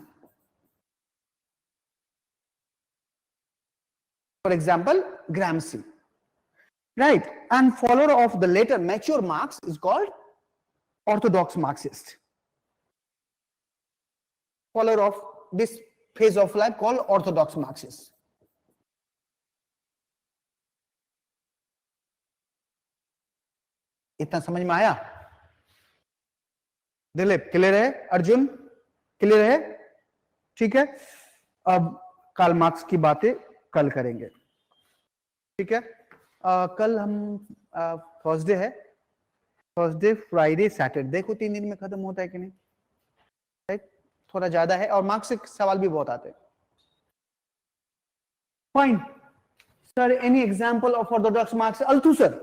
Right? And follower of the later mature Marx is called orthodox Marxist. Follower of this phase of life called orthodox Marxist. इतना समझ में आया? Dilip clear है? Arjun clear है? ठीक है. अब Karl Marx की बातें कल करेंगे, ठीक है? कल हम थर्सडे है, थर्सडे फ्राइडे सैटरडे, देखो 3 दिन में खत्म होता है कि नहीं, राइट? थोड़ा ज्यादा है और मार्क्स से सवाल भी बहुत आते हैं. Fine sir, any example of orthodox Marx? Althusser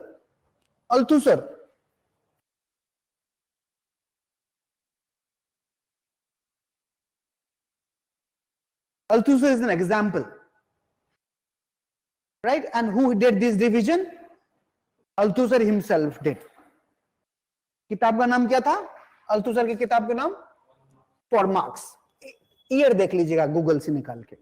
is an example, right? And who did this division? Althusser himself did. किताब का नाम क्या था? अल्थुसर की किताब का नाम फॉर मार्क्स. ईयर देख लीजिएगा गूगल से निकाल के.